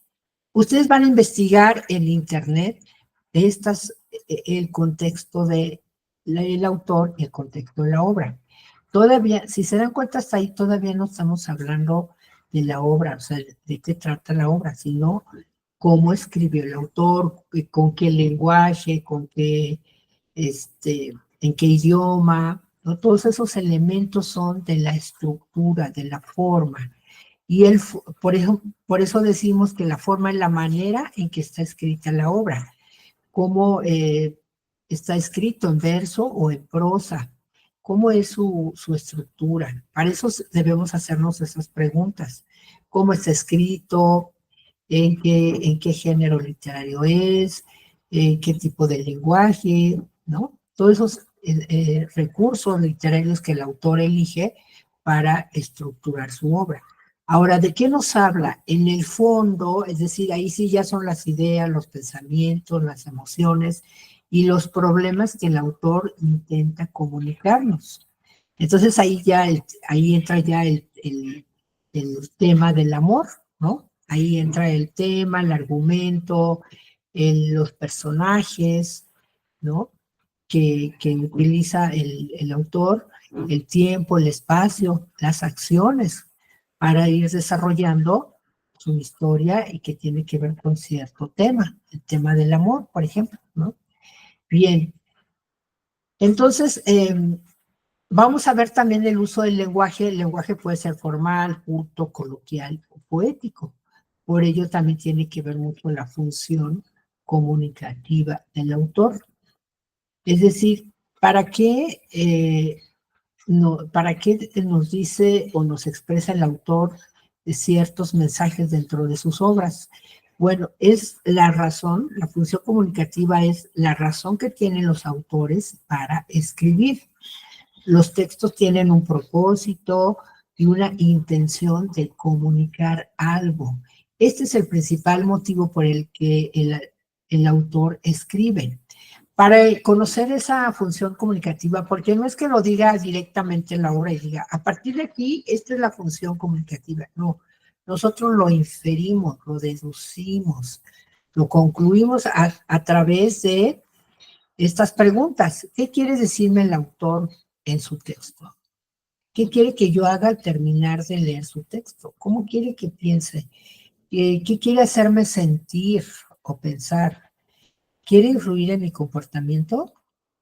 ustedes van a investigar en Internet el contexto del autor y el contexto de la obra. Todavía, si se dan cuenta, hasta ahí todavía no estamos hablando de la obra, o sea, de qué trata la obra, sino cómo escribió el autor, con qué lenguaje, en qué idioma, ¿no? Todos esos elementos son de la estructura, de la forma. Y por eso decimos que la forma es la manera en que está escrita la obra, cómo está escrito en verso o en prosa, cómo es su estructura. Para eso debemos hacernos esas preguntas. ¿Cómo está escrito? En qué género literario es? ¿Qué tipo de lenguaje? ¿No? Todos esos recursos literarios que el autor elige para estructurar su obra. Ahora, ¿de qué nos habla? En el fondo, es decir, ahí sí ya son las ideas, los pensamientos, las emociones y los problemas que el autor intenta comunicarnos. Entonces ahí entra ya el tema del amor, ¿no? Ahí entra el tema, el argumento, los personajes, ¿no? Que utiliza el autor, el tiempo, el espacio, las acciones para ir desarrollando su historia y que tiene que ver con cierto tema, el tema del amor, por ejemplo, ¿no? Bien, entonces vamos a ver también el uso del lenguaje. El lenguaje puede ser formal, culto, coloquial o poético. Por ello también tiene que ver mucho la función comunicativa del autor. Es decir, ¿para qué nos dice o nos expresa el autor de ciertos mensajes dentro de sus obras? Bueno, es la razón, la función comunicativa es la razón que tienen los autores para escribir. Los textos tienen un propósito y una intención de comunicar algo. Este es el principal motivo por el que el autor escribe. Para conocer esa función comunicativa, porque no es que lo diga directamente en la obra y diga, a partir de aquí, esta es la función comunicativa. No, nosotros lo inferimos, lo deducimos, lo concluimos a través de estas preguntas. ¿Qué quiere decirme el autor en su texto? ¿Qué quiere que yo haga al terminar de leer su texto? ¿Cómo quiere que piense? ¿Qué quiere hacerme sentir o pensar? ¿Quiere influir en mi comportamiento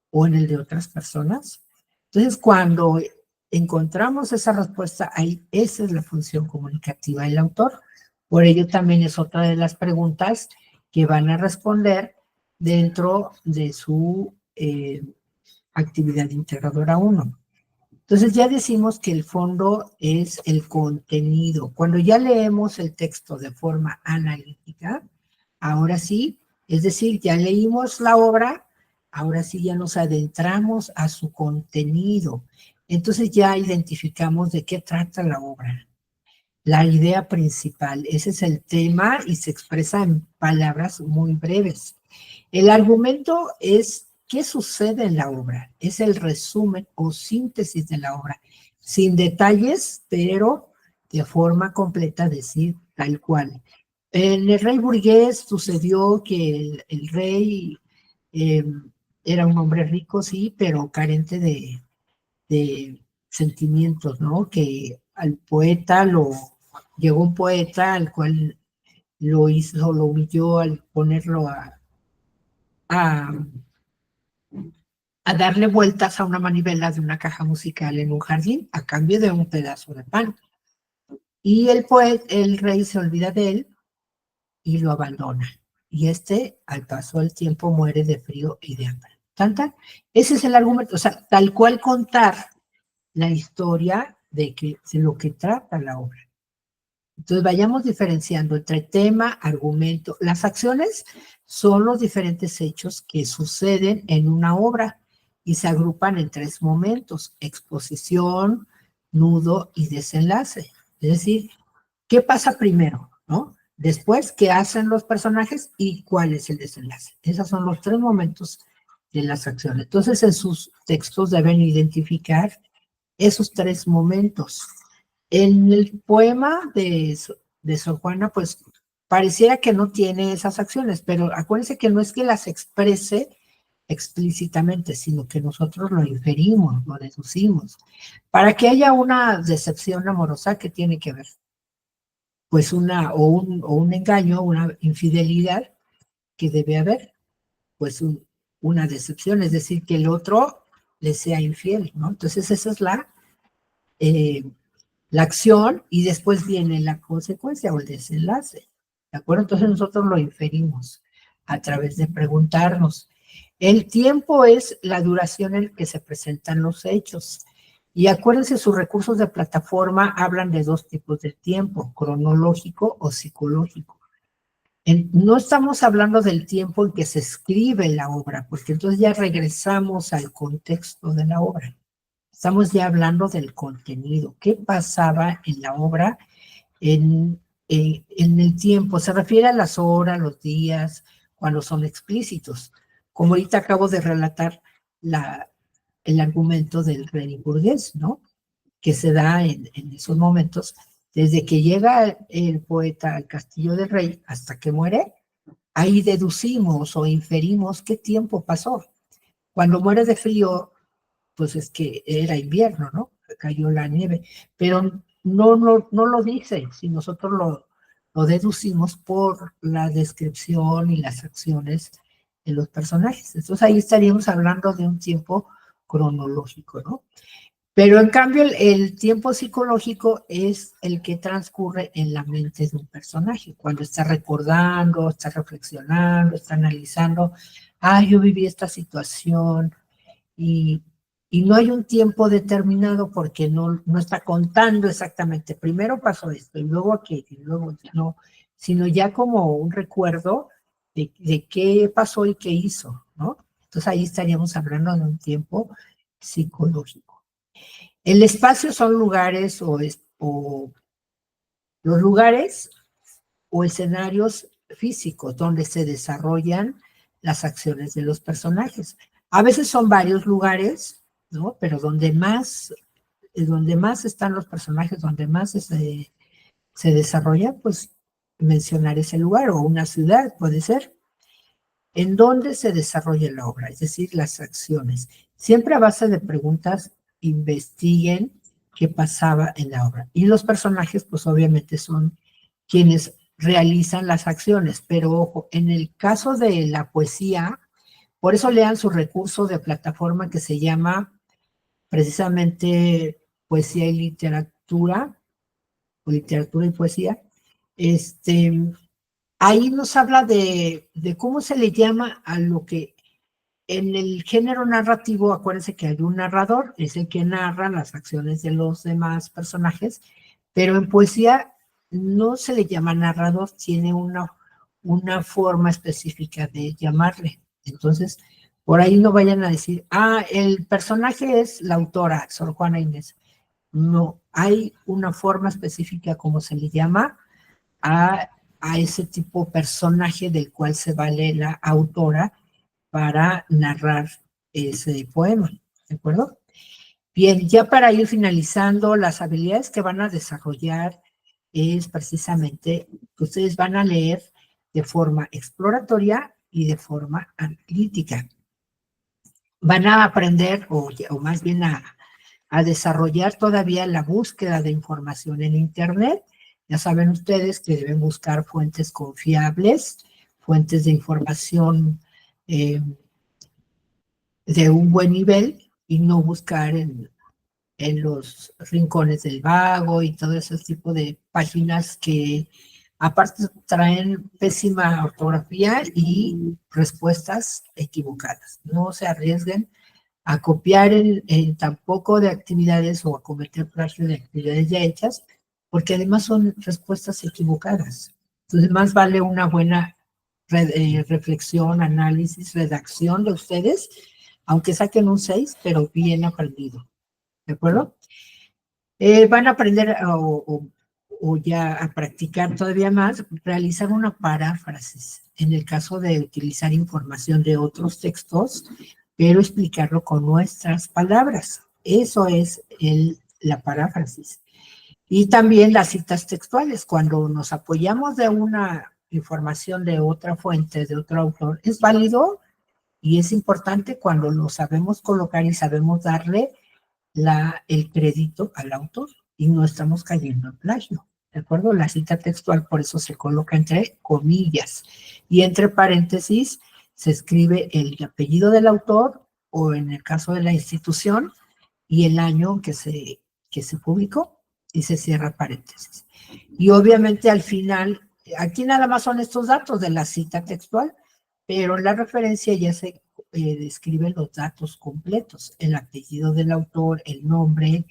o en el de otras personas? Entonces, cuando encontramos esa respuesta, ahí esa es la función comunicativa del autor. Por ello también es otra de las preguntas que van a responder dentro de su actividad integradora 1. Entonces ya decimos que el fondo es el contenido. Cuando ya leemos el texto de forma analítica, ahora sí, es decir, ya leímos la obra, ahora sí ya nos adentramos a su contenido. Entonces ya identificamos de qué trata la obra. La idea principal, ese es el tema y se expresa en palabras muy breves. El argumento es qué sucede en la obra, es el resumen o síntesis de la obra, sin detalles, pero de forma completa, decir tal cual. En el rey burgués sucedió que el rey eh, era un hombre rico, sí, pero carente de sentimientos, ¿no? Que al poeta llegó un poeta al cual lo humilló al ponerlo a a darle vueltas a una manivela de una caja musical en un jardín a cambio de un pedazo de pan. Y el rey se olvida de él y lo abandona. Y al paso del tiempo, muere de frío y de hambre. ¿Tanta? Ese es el argumento, o sea, tal cual contar la historia de lo que trata la obra. Entonces vayamos diferenciando entre tema, argumento. Las acciones son los diferentes hechos que suceden en una obra y se agrupan en 3 momentos: exposición, nudo y desenlace. Es decir, ¿qué pasa primero? ¿No? Después, ¿qué hacen los personajes y cuál es el desenlace? Esos son los 3 momentos de las acciones. Entonces, en sus textos deben identificar esos 3 momentos. En el poema de Sor Juana, pues pareciera que no tiene esas acciones, pero acuérdense que no es que las exprese explícitamente, sino que nosotros lo inferimos, lo deducimos. Para que haya una decepción amorosa, ¿qué tiene que ver? Pues un engaño, una infidelidad, que debe haber, pues una decepción, es decir, que el otro le sea infiel, ¿no? Entonces esa es eh, la acción y después viene la consecuencia o el desenlace. ¿De acuerdo? Entonces nosotros lo inferimos a través de preguntarnos. El tiempo es la duración en que se presentan los hechos. Y acuérdense, sus recursos de plataforma hablan de dos tipos de tiempo, cronológico o psicológico. No estamos hablando del tiempo en que se escribe la obra, porque entonces ya regresamos al contexto de la obra. Estamos ya hablando del contenido. ¿Qué pasaba en la obra en el tiempo? Se refiere a las horas, los días, cuando son explícitos. Como ahorita acabo de relatar el argumento del rey burgués, ¿no? Que se da en esos momentos, desde que llega el poeta al castillo del rey hasta que muere, ahí deducimos o inferimos qué tiempo pasó. Cuando muere de frío, pues es que era invierno, ¿no? Cayó la nieve, pero no lo dice, si nosotros lo deducimos por la descripción y las acciones de los personajes. Entonces ahí estaríamos hablando de un tiempo cronológico, ¿no? Pero en cambio el tiempo psicológico es el que transcurre en la mente de un personaje, cuando está recordando, está reflexionando, está analizando, yo viví esta situación, y, y no hay un tiempo determinado porque no está contando exactamente, primero pasó esto y luego aquello, y luego no, sino ya como un recuerdo de qué pasó y qué hizo, ¿no? Entonces ahí estaríamos hablando de un tiempo psicológico. El espacio son lugares o los lugares o escenarios físicos donde se desarrollan las acciones de los personajes. A veces son varios lugares, ¿no? Pero donde más están los personajes, donde más se desarrolla, pues mencionar ese lugar o una ciudad puede ser. En donde se desarrolla la obra, es decir, las acciones. Siempre a base de preguntas, investiguen qué pasaba en la obra. Y los personajes, pues obviamente son quienes realizan las acciones, pero ojo, en el caso de la poesía, por eso lean su recurso de plataforma que se llama precisamente Poesía y Literatura, o Literatura y Poesía. Ahí nos habla de cómo se le llama a lo que en el género narrativo, acuérdense que hay un narrador, es el que narra las acciones de los demás personajes, pero en poesía no se le llama narrador, tiene una forma específica de llamarle. Entonces, por ahí no vayan a decir, el personaje es la autora, Sor Juana Inés. No, hay una forma específica como se le llama a, a ese tipo personaje del cual se vale la autora para narrar ese poema, ¿de acuerdo? Bien, ya para ir finalizando, las habilidades que van a desarrollar es precisamente que ustedes van a leer de forma exploratoria y de forma analítica. Van a aprender, o más bien a desarrollar todavía la búsqueda de información en Internet. Ya saben ustedes que deben buscar fuentes confiables, fuentes de información de un buen nivel y no buscar en los rincones del vago y todo ese tipo de páginas que aparte traen pésima ortografía y respuestas equivocadas. No se arriesguen a copiar tampoco de actividades o a cometer plagio de actividades ya hechas, porque además son respuestas equivocadas. Entonces, más vale una buena reflexión, análisis, redacción de ustedes, aunque saquen un 6, pero bien aprendido. ¿De acuerdo? Van a aprender o ya a practicar todavía más, realizar una paráfrasis en el caso de utilizar información de otros textos, pero explicarlo con nuestras palabras. Eso es la paráfrasis. Y también las citas textuales, cuando nos apoyamos de una información de otra fuente, de otro autor, es válido y es importante cuando lo sabemos colocar y sabemos darle el crédito al autor y no estamos cayendo en plagio. ¿De acuerdo? La cita textual por eso se coloca entre comillas y entre paréntesis se escribe el apellido del autor o en el caso de la institución y el año que se publicó. y se cierra paréntesis. Y obviamente al final, aquí nada más son estos datos de la cita textual, pero en la referencia ya se describen los datos completos, el apellido del autor, el nombre,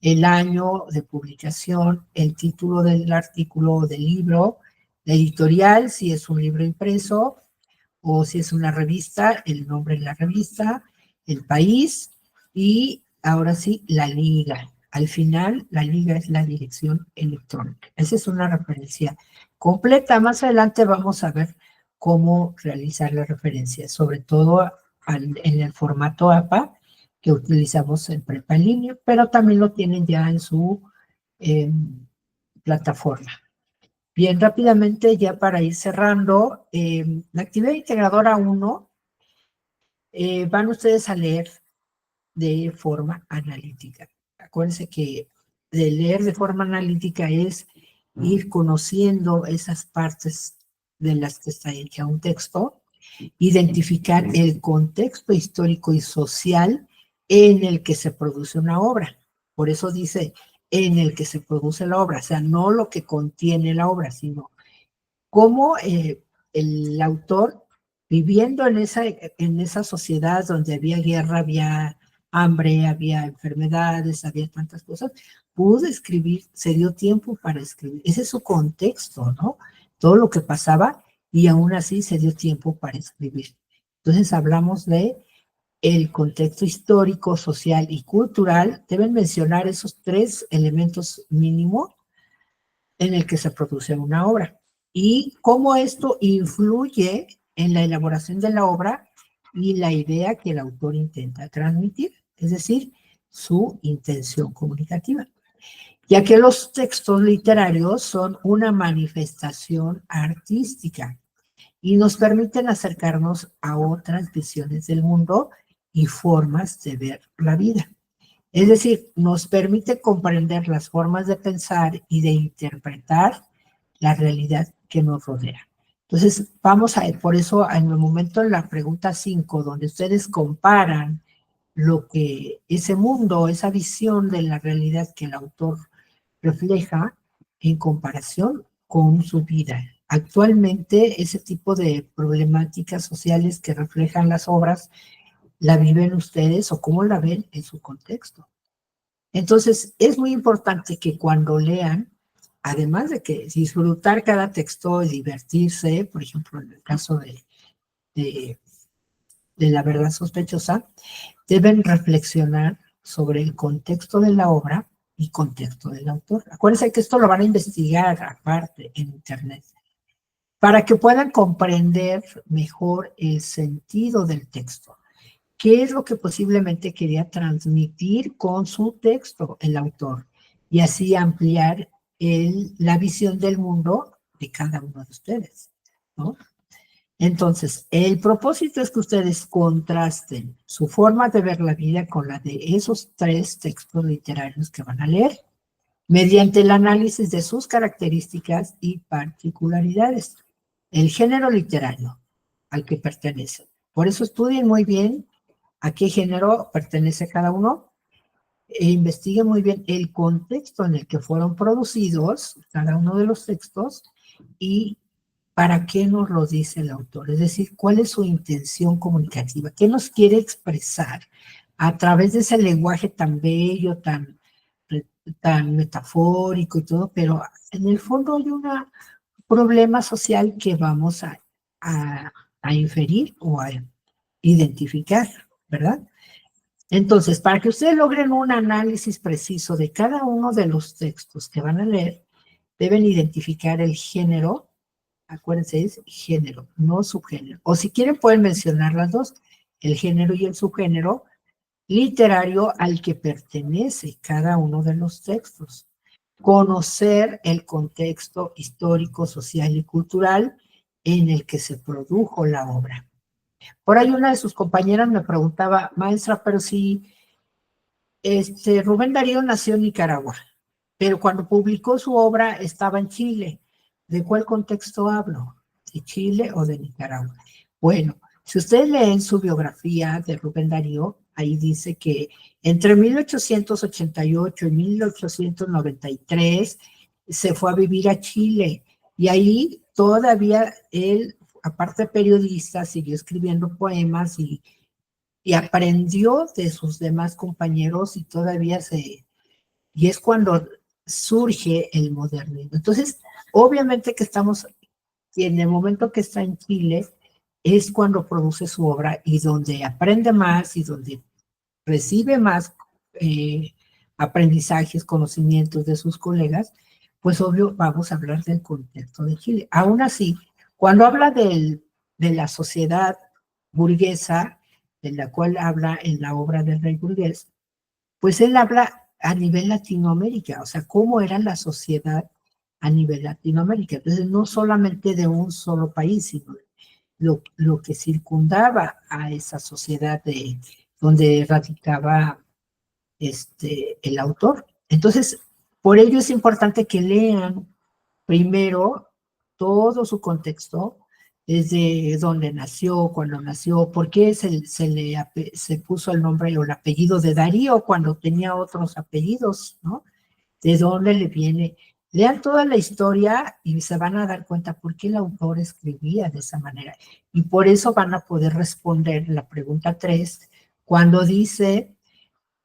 el año de publicación, el título del artículo o del libro, la editorial, si es un libro impreso, o si es una revista, el nombre de la revista, el país y ahora sí, la liga. Al final, la liga es la dirección electrónica. Esa es una referencia completa. Más adelante vamos a ver cómo realizar la referencia, sobre todo en el formato APA que utilizamos en Prepa en línea, pero también lo tienen ya en su plataforma. Bien, rápidamente, ya para ir cerrando, la actividad integradora 1, van ustedes a leer de forma analítica. Acuérdense que de leer de forma analítica es ir conociendo esas partes de las que está hecha un texto, identificar el contexto histórico y social en el que se produce una obra. Por eso dice en el que se produce la obra, o sea, no lo que contiene la obra, sino cómo el autor, viviendo en esa sociedad donde había guerra, había hambre, había enfermedades, había tantas cosas, pudo escribir, se dio tiempo para escribir. Ese es su contexto, ¿no? Todo lo que pasaba y aún así se dio tiempo para escribir. Entonces hablamos de el contexto histórico, social y cultural. Deben mencionar esos 3 elementos mínimos en el que se produce una obra y cómo esto influye en la elaboración de la obra y la idea que el autor intenta transmitir, es decir, su intención comunicativa, ya que los textos literarios son una manifestación artística y nos permiten acercarnos a otras visiones del mundo y formas de ver la vida. Es decir, nos permite comprender las formas de pensar y de interpretar la realidad que nos rodea. Entonces, vamos a por eso en el momento de la pregunta 5, donde ustedes comparan lo que ese mundo, esa visión de la realidad que el autor refleja en comparación con su vida. Actualmente, ese tipo de problemáticas sociales que reflejan las obras, ¿la viven ustedes o cómo la ven en su contexto? Entonces, es muy importante que cuando lean, además de que disfrutar cada texto y divertirse, por ejemplo, en el caso de La verdad sospechosa, deben reflexionar sobre el contexto de la obra y contexto del autor. Acuérdense que esto lo van a investigar aparte en Internet, para que puedan comprender mejor el sentido del texto. ¿Qué es lo que posiblemente quería transmitir con su texto el autor? Y así ampliar la visión del mundo de cada uno de ustedes, ¿no? Entonces, el propósito es que ustedes contrasten su forma de ver la vida con la de esos 3 textos literarios que van a leer, mediante el análisis de sus características y particularidades. El género literario al que pertenece. Por eso estudien muy bien a qué género pertenece cada uno e investiguen muy bien el contexto en el que fueron producidos cada uno de los textos y para qué nos lo dice el autor, es decir, cuál es su intención comunicativa, qué nos quiere expresar a través de ese lenguaje tan bello, tan metafórico y todo, pero en el fondo hay un problema social que vamos a inferir o a identificar, ¿verdad? Entonces, para que ustedes logren un análisis preciso de cada uno de los textos que van a leer, deben identificar el género. Acuérdense, es género, no subgénero. O si quieren pueden mencionar las dos, el género y el subgénero literario al que pertenece cada uno de los textos. Conocer el contexto histórico, social y cultural en el que se produjo la obra. Por ahí una de sus compañeras me preguntaba, maestra, pero si Rubén Darío nació en Nicaragua, pero cuando publicó su obra estaba en Chile. ¿De cuál contexto hablo? ¿De Chile o de Nicaragua? Bueno, si ustedes leen su biografía de Rubén Darío, ahí dice que entre 1888 y 1893 se fue a vivir a Chile y ahí todavía él, aparte de periodista, siguió escribiendo poemas y aprendió de sus demás compañeros y todavía y es cuando surge el modernismo. Entonces, obviamente que estamos, en el momento que está en Chile, es cuando produce su obra y donde aprende más y donde recibe más aprendizajes, conocimientos de sus colegas, pues obvio vamos a hablar del contexto de Chile. Aún así, cuando habla de la sociedad burguesa, de la cual habla en la obra del Rey Burgués, pues él habla a nivel Latinoamérica, o sea, cómo era la sociedad a nivel Latinoamérica. Entonces, no solamente de un solo país, sino lo que circundaba a esa sociedad donde radicaba el autor. Entonces, por ello es importante que lean primero todo su contexto, desde dónde nació, cuándo nació, por qué se puso el nombre o el apellido de Darío cuando tenía otros apellidos, ¿no? De dónde le viene. Lean toda la historia y se van a dar cuenta por qué el autor escribía de esa manera. Y por eso van a poder responder la pregunta 3, cuando dice,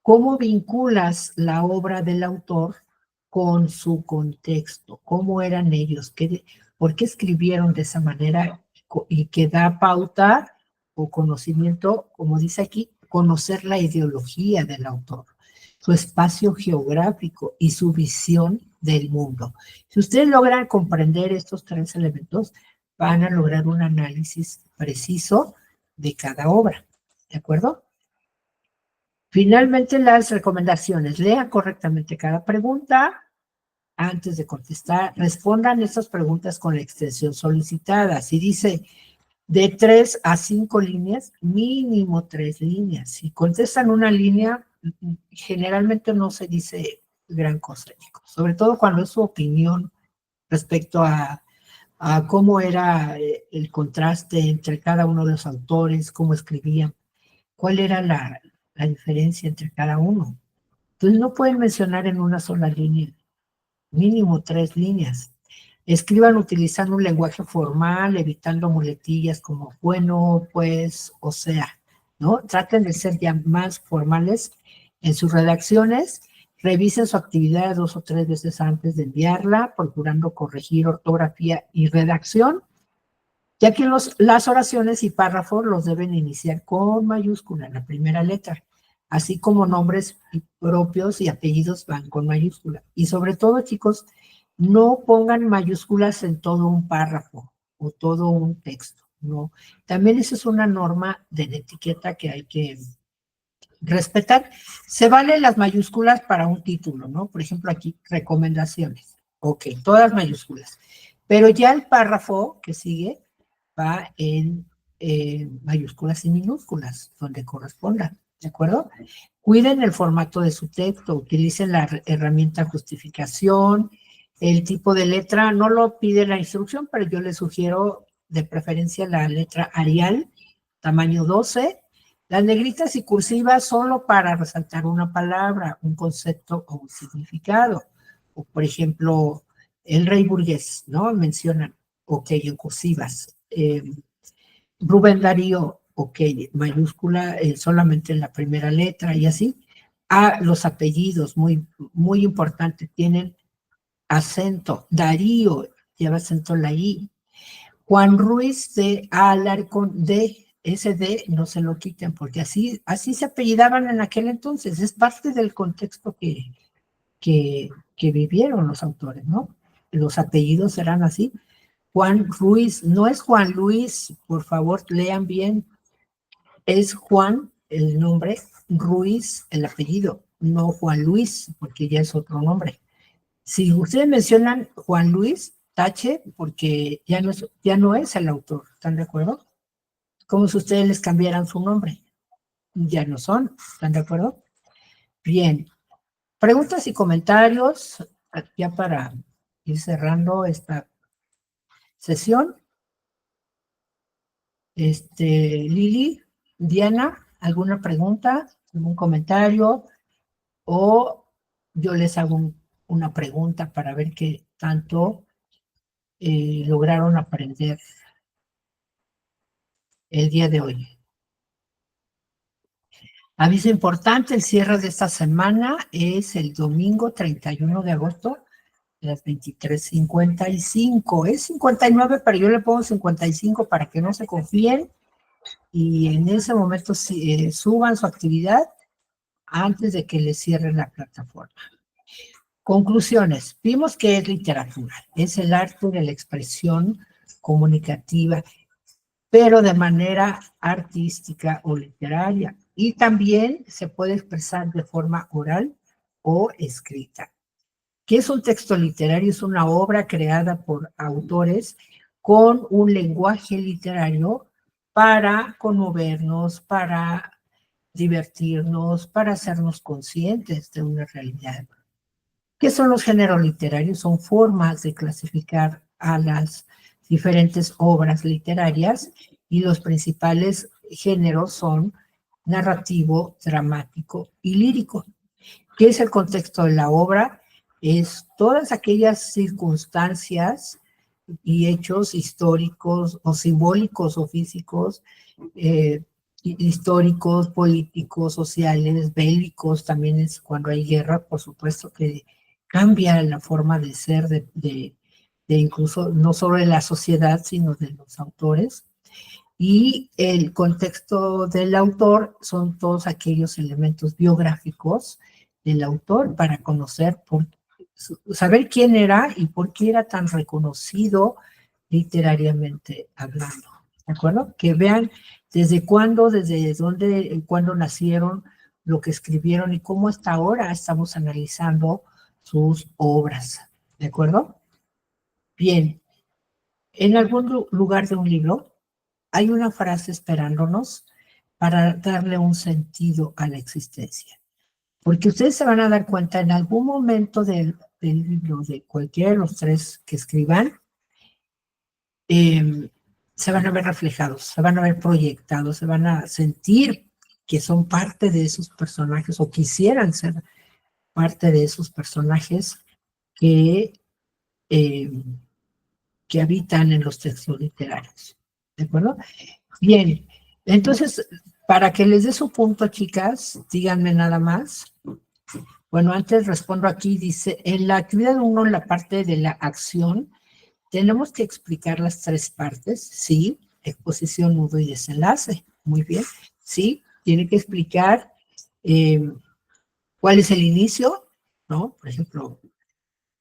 ¿cómo vinculas la obra del autor con su contexto? ¿Cómo eran ellos? ¿Por qué escribieron de esa manera? Y que da pauta o conocimiento, como dice aquí, conocer la ideología del autor, su espacio geográfico y su visión del mundo. Si ustedes logran comprender estos 3 elementos, van a lograr un análisis preciso de cada obra. ¿De acuerdo? Finalmente, las recomendaciones. Lea correctamente cada pregunta. Antes de contestar, respondan estas preguntas con la extensión solicitada. Si dice de 3 a 5 líneas, mínimo 3 líneas. Si contestan una línea, generalmente no se dice gran cosa, chicos. Sobre todo cuando es su opinión respecto a cómo era el contraste entre cada uno de los autores, cómo escribían, cuál era la diferencia entre cada uno. Entonces no pueden mencionar en una sola línea, mínimo 3 líneas. Escriban utilizando un lenguaje formal, evitando muletillas como bueno, pues, o sea, ¿no? Traten de ser ya más formales en sus redacciones. Revisen su actividad 2 o 3 veces antes de enviarla, procurando corregir ortografía y redacción, ya que las oraciones y párrafos los deben iniciar con mayúscula, la primera letra, así como nombres propios y apellidos van con mayúscula. Y sobre todo, chicos, no pongan mayúsculas en todo un párrafo o todo un texto, no. También esa es una norma de la etiqueta que hay que respetar. Se valen las mayúsculas para un título, ¿no? Por ejemplo, aquí, recomendaciones. Ok, todas mayúsculas. Pero ya el párrafo que sigue va en mayúsculas y minúsculas, donde corresponda, ¿de acuerdo? Cuiden el formato de su texto, utilicen la herramienta justificación, el tipo de letra, no lo pide la instrucción, pero yo les sugiero de preferencia la letra Arial, tamaño 12, las negritas y cursivas solo para resaltar una palabra, un concepto o un significado. O, por ejemplo, el Rey Burgués, ¿no? Mencionan, ok, en cursivas. Rubén Darío, ok, mayúscula solamente en la primera letra y así. Los apellidos, muy, muy importante, tienen acento. Darío lleva acento en la I. Juan Ruiz de Alarcón de ese D no se lo quiten, porque así se apellidaban en aquel entonces. Es parte del contexto que vivieron los autores, ¿no? Los apellidos eran así. Juan Ruiz, no es Juan Luis, por favor, lean bien. Es Juan el nombre, Ruiz el apellido, no Juan Luis, porque ya es otro nombre. Si ustedes mencionan Juan Luis, tache, porque ya no es el autor, ¿están de acuerdo? Como si ustedes les cambiaran su nombre. Ya no son, ¿están de acuerdo? Bien. Preguntas y comentarios, ya para ir cerrando esta sesión. Lili, Diana, ¿alguna pregunta? algún comentario o yo les hago una pregunta para ver qué tanto lograron aprender el día de hoy. Aviso importante, el cierre de esta semana es el domingo 31 de agosto a las 23:55. Es 59, pero yo le pongo 55 para que no se confíen y en ese momento suban su actividad antes de que les cierren la plataforma. Conclusiones. Vimos que es literatura, es el arte de la expresión comunicativa, pero de manera artística o literaria. Y también se puede expresar de forma oral o escrita. ¿Qué es un texto literario? Es una obra creada por autores con un lenguaje literario para conmovernos, para divertirnos, para hacernos conscientes de una realidad. ¿Qué son los géneros literarios? Son formas de clasificar a las diferentes obras literarias y los principales géneros son narrativo, dramático y lírico. ¿Qué es el contexto de la obra? Es todas aquellas circunstancias y hechos históricos o simbólicos o físicos, históricos, políticos, sociales, bélicos, también es cuando hay guerra, por supuesto que cambia la forma de ser de incluso no solo de la sociedad, sino de los autores. Y el contexto del autor son todos aquellos elementos biográficos del autor para conocer, saber quién era y por qué era tan reconocido literariamente hablando. ¿De acuerdo? Que vean desde cuándo, desde dónde, cuándo nacieron, lo que escribieron y cómo hasta ahora estamos analizando sus obras. ¿De acuerdo? Bien. En algún lugar de un libro hay una frase esperándonos para darle un sentido a la existencia. Porque ustedes se van a dar cuenta en algún momento del libro, de cualquiera de los tres que escriban, se van a ver reflejados, se van a ver proyectados, se van a sentir que son parte de esos personajes o quisieran ser parte de esos personajes que habitan en los textos literarios. ¿De acuerdo? Bien, entonces, para que les dé su punto, chicas, díganme nada más. Bueno, antes respondo aquí, dice, en la actividad 1, en la parte de la acción, tenemos que explicar las tres partes, sí, exposición, nudo y desenlace. Muy bien, sí, tiene que explicar cuál es el inicio, ¿no? Por ejemplo,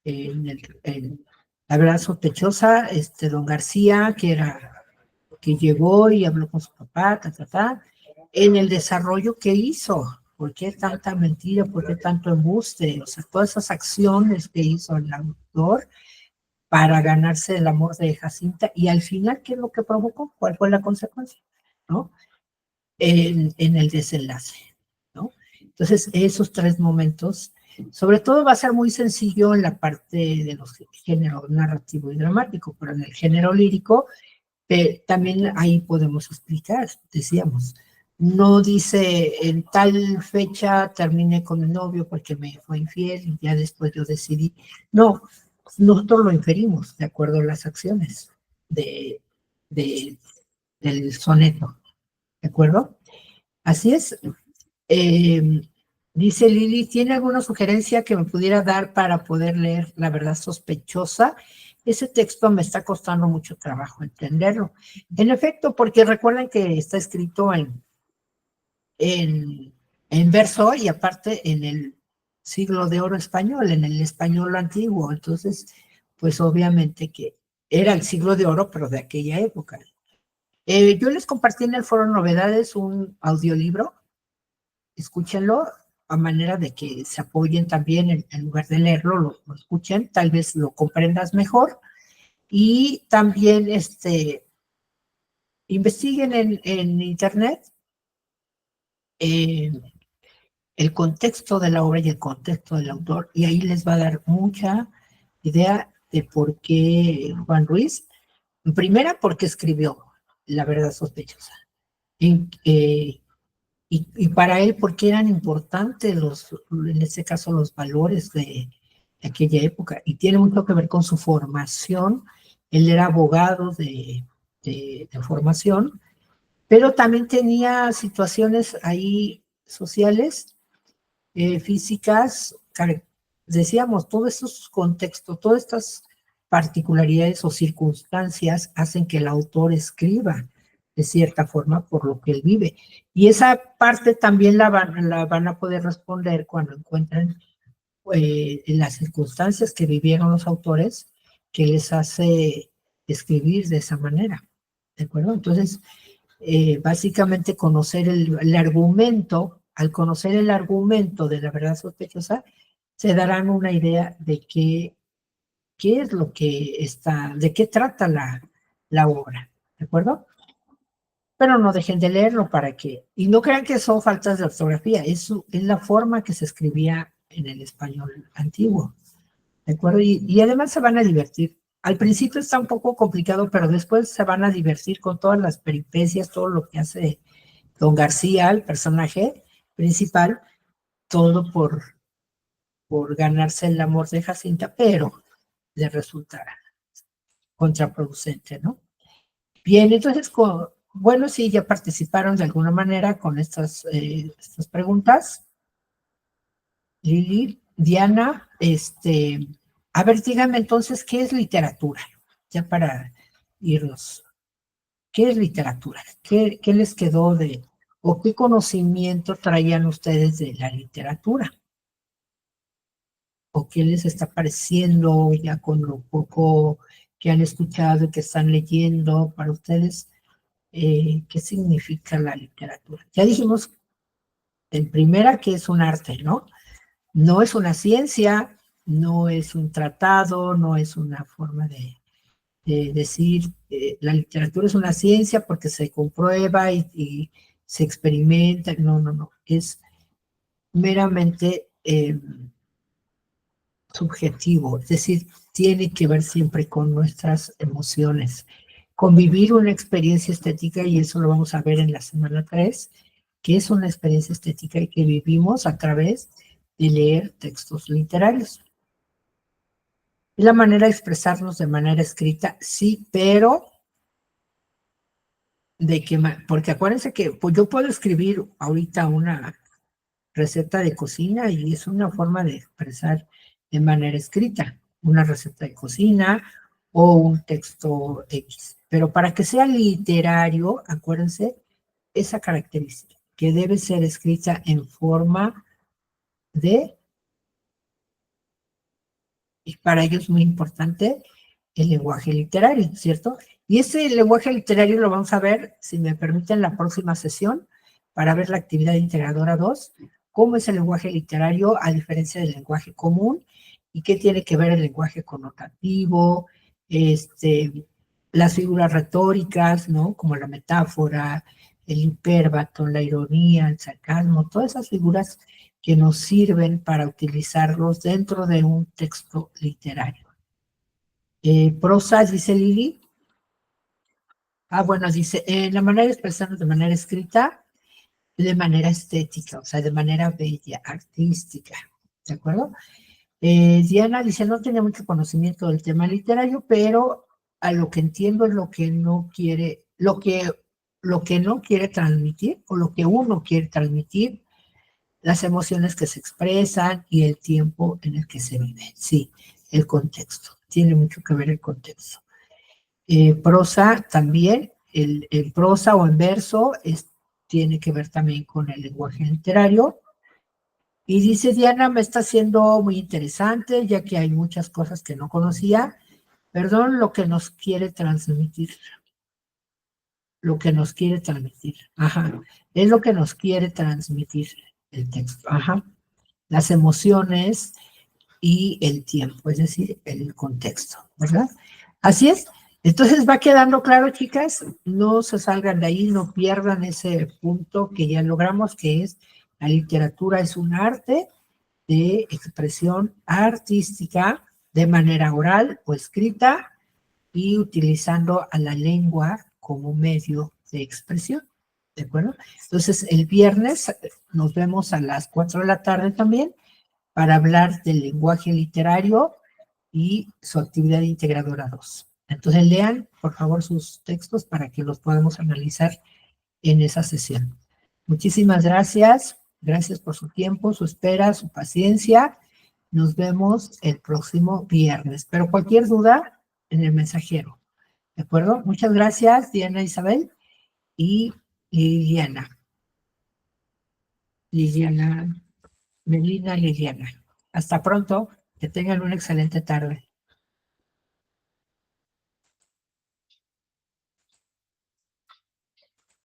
en la verdad sospechosa, don García, que llegó y habló con su papá, en el desarrollo que hizo, ¿por qué tanta mentira? ¿Por qué tanto embuste? O sea, todas esas acciones que hizo el autor para ganarse el amor de Jacinta y al final, ¿qué es lo que provocó? ¿Cuál fue la consecuencia? ¿No? En el desenlace, ¿no? Entonces, esos tres momentos, sobre todo va a ser muy sencillo en la parte de los géneros narrativo y dramático, pero en el género lírico, también ahí podemos explicar, decíamos, no dice en tal fecha terminé con mi novio porque me fue infiel y ya después yo decidí. No, nosotros lo inferimos de acuerdo a las acciones del soneto, ¿de acuerdo? Así es. Dice Lili, ¿tiene alguna sugerencia que me pudiera dar para poder leer La verdad sospechosa? Ese texto me está costando mucho trabajo entenderlo. En efecto, porque recuerden que está escrito en verso y aparte en el siglo de oro español, en el español antiguo. Entonces, pues obviamente que era el siglo de oro, pero de aquella época. Yo les compartí en el foro Novedades un audiolibro. Escúchenlo a manera de que se apoyen también en lugar de leerlo, lo escuchen, tal vez lo comprendas mejor. Y también investiguen en internet el contexto de la obra y el contexto del autor, y ahí les va a dar mucha idea de por qué Juan Ruiz, primera porque escribió La verdad sospechosa, y y para él, ¿por qué eran importantes en este caso, los valores de aquella época? Y tiene mucho que ver con su formación. Él era abogado de formación, pero también tenía situaciones ahí sociales, físicas, decíamos, todos estos contextos, todas estas particularidades o circunstancias hacen que el autor escriba de cierta forma por lo que él vive. Y esa parte también la van a poder responder cuando encuentren las circunstancias que vivieron los autores que les hace escribir de esa manera. ¿De acuerdo? Entonces, básicamente conocer el argumento, al conocer el argumento de la verdad sospechosa, se darán una idea de qué es lo que está, de qué trata la obra, ¿de acuerdo? Pero no dejen de leerlo para que, y no crean que son faltas de ortografía, es la forma que se escribía en el español antiguo, ¿de acuerdo? Y además se van a divertir. Al principio está un poco complicado, pero después se van a divertir con todas las peripecias, todo lo que hace don García, el personaje principal, todo por ganarse el amor de Jacinta, pero le resulta contraproducente, ¿no? Bien, entonces, bueno, sí, ya participaron de alguna manera con estas preguntas. Lili, Diana, a ver, díganme entonces, ¿qué es literatura? Ya para irnos. ¿Qué es literatura? ¿Qué les quedó o qué conocimiento traían ustedes de la literatura? ¿O qué les está pareciendo ya con lo poco que han escuchado y que están leyendo para ustedes? ¿Qué significa la literatura? Ya dijimos en primera que es un arte, ¿no? No es una ciencia, no es un tratado, no es una forma de decir la literatura es una ciencia porque se comprueba y se experimenta. No, no, no. Es meramente subjetivo, es decir, tiene que ver siempre con nuestras emociones. Convivir una experiencia estética, y eso lo vamos a ver en la semana 3, que es una experiencia estética y que vivimos a través de leer textos literarios. Es la manera de expresarnos de manera escrita, sí, pero porque acuérdense que pues yo puedo escribir ahorita una receta de cocina y es una forma de expresar de manera escrita una receta de cocina o un texto X. Pero para que sea literario, acuérdense esa característica, que debe ser escrita en forma de, y para ello es muy importante el lenguaje literario, ¿cierto? Y ese lenguaje literario lo vamos a ver, si me permiten, la próxima sesión, para ver la actividad integradora 2, cómo es el lenguaje literario a diferencia del lenguaje común y qué tiene que ver el lenguaje connotativo, las figuras retóricas, ¿no? Como la metáfora, el hipérbato, la ironía, el sarcasmo, todas esas figuras que nos sirven para utilizarlos dentro de un texto literario. Prosa, dice Lili. Bueno, dice, la manera de expresarnos de manera escrita, de manera estética, o sea, de manera bella, artística, ¿de acuerdo? Diana dice, no tenía mucho conocimiento del tema literario, pero a lo que entiendo es lo que no quiere, lo que no quiere transmitir, o lo que uno quiere transmitir, las emociones que se expresan y el tiempo en el que se vive. Sí, el contexto, tiene mucho que ver el contexto. Prosa también, el prosa o en verso tiene que ver también con el lenguaje literario. Y dice Diana, me está siendo muy interesante, ya que hay muchas cosas que no conocía. Perdón, lo que nos quiere transmitir. Lo que nos quiere transmitir. Ajá. Es lo que nos quiere transmitir el texto. Ajá. Las emociones y el tiempo, es decir, el contexto, ¿verdad? Así es. Entonces va quedando claro, chicas, no se salgan de ahí, no pierdan ese punto que ya logramos, que es la literatura es un arte de expresión artística de manera oral o escrita y utilizando a la lengua como medio de expresión. ¿De acuerdo? Entonces, el viernes nos vemos a las 4 de la tarde también para hablar del lenguaje literario y su actividad integradora 2. Entonces, lean, por favor, sus textos para que los podamos analizar en esa sesión. Muchísimas gracias. Gracias por su tiempo, su espera, su paciencia. Nos vemos el próximo viernes. Pero cualquier duda, en el mensajero. ¿De acuerdo? Muchas gracias, Diana Isabel y Liliana. Melina Liliana. Hasta pronto. Que tengan una excelente tarde.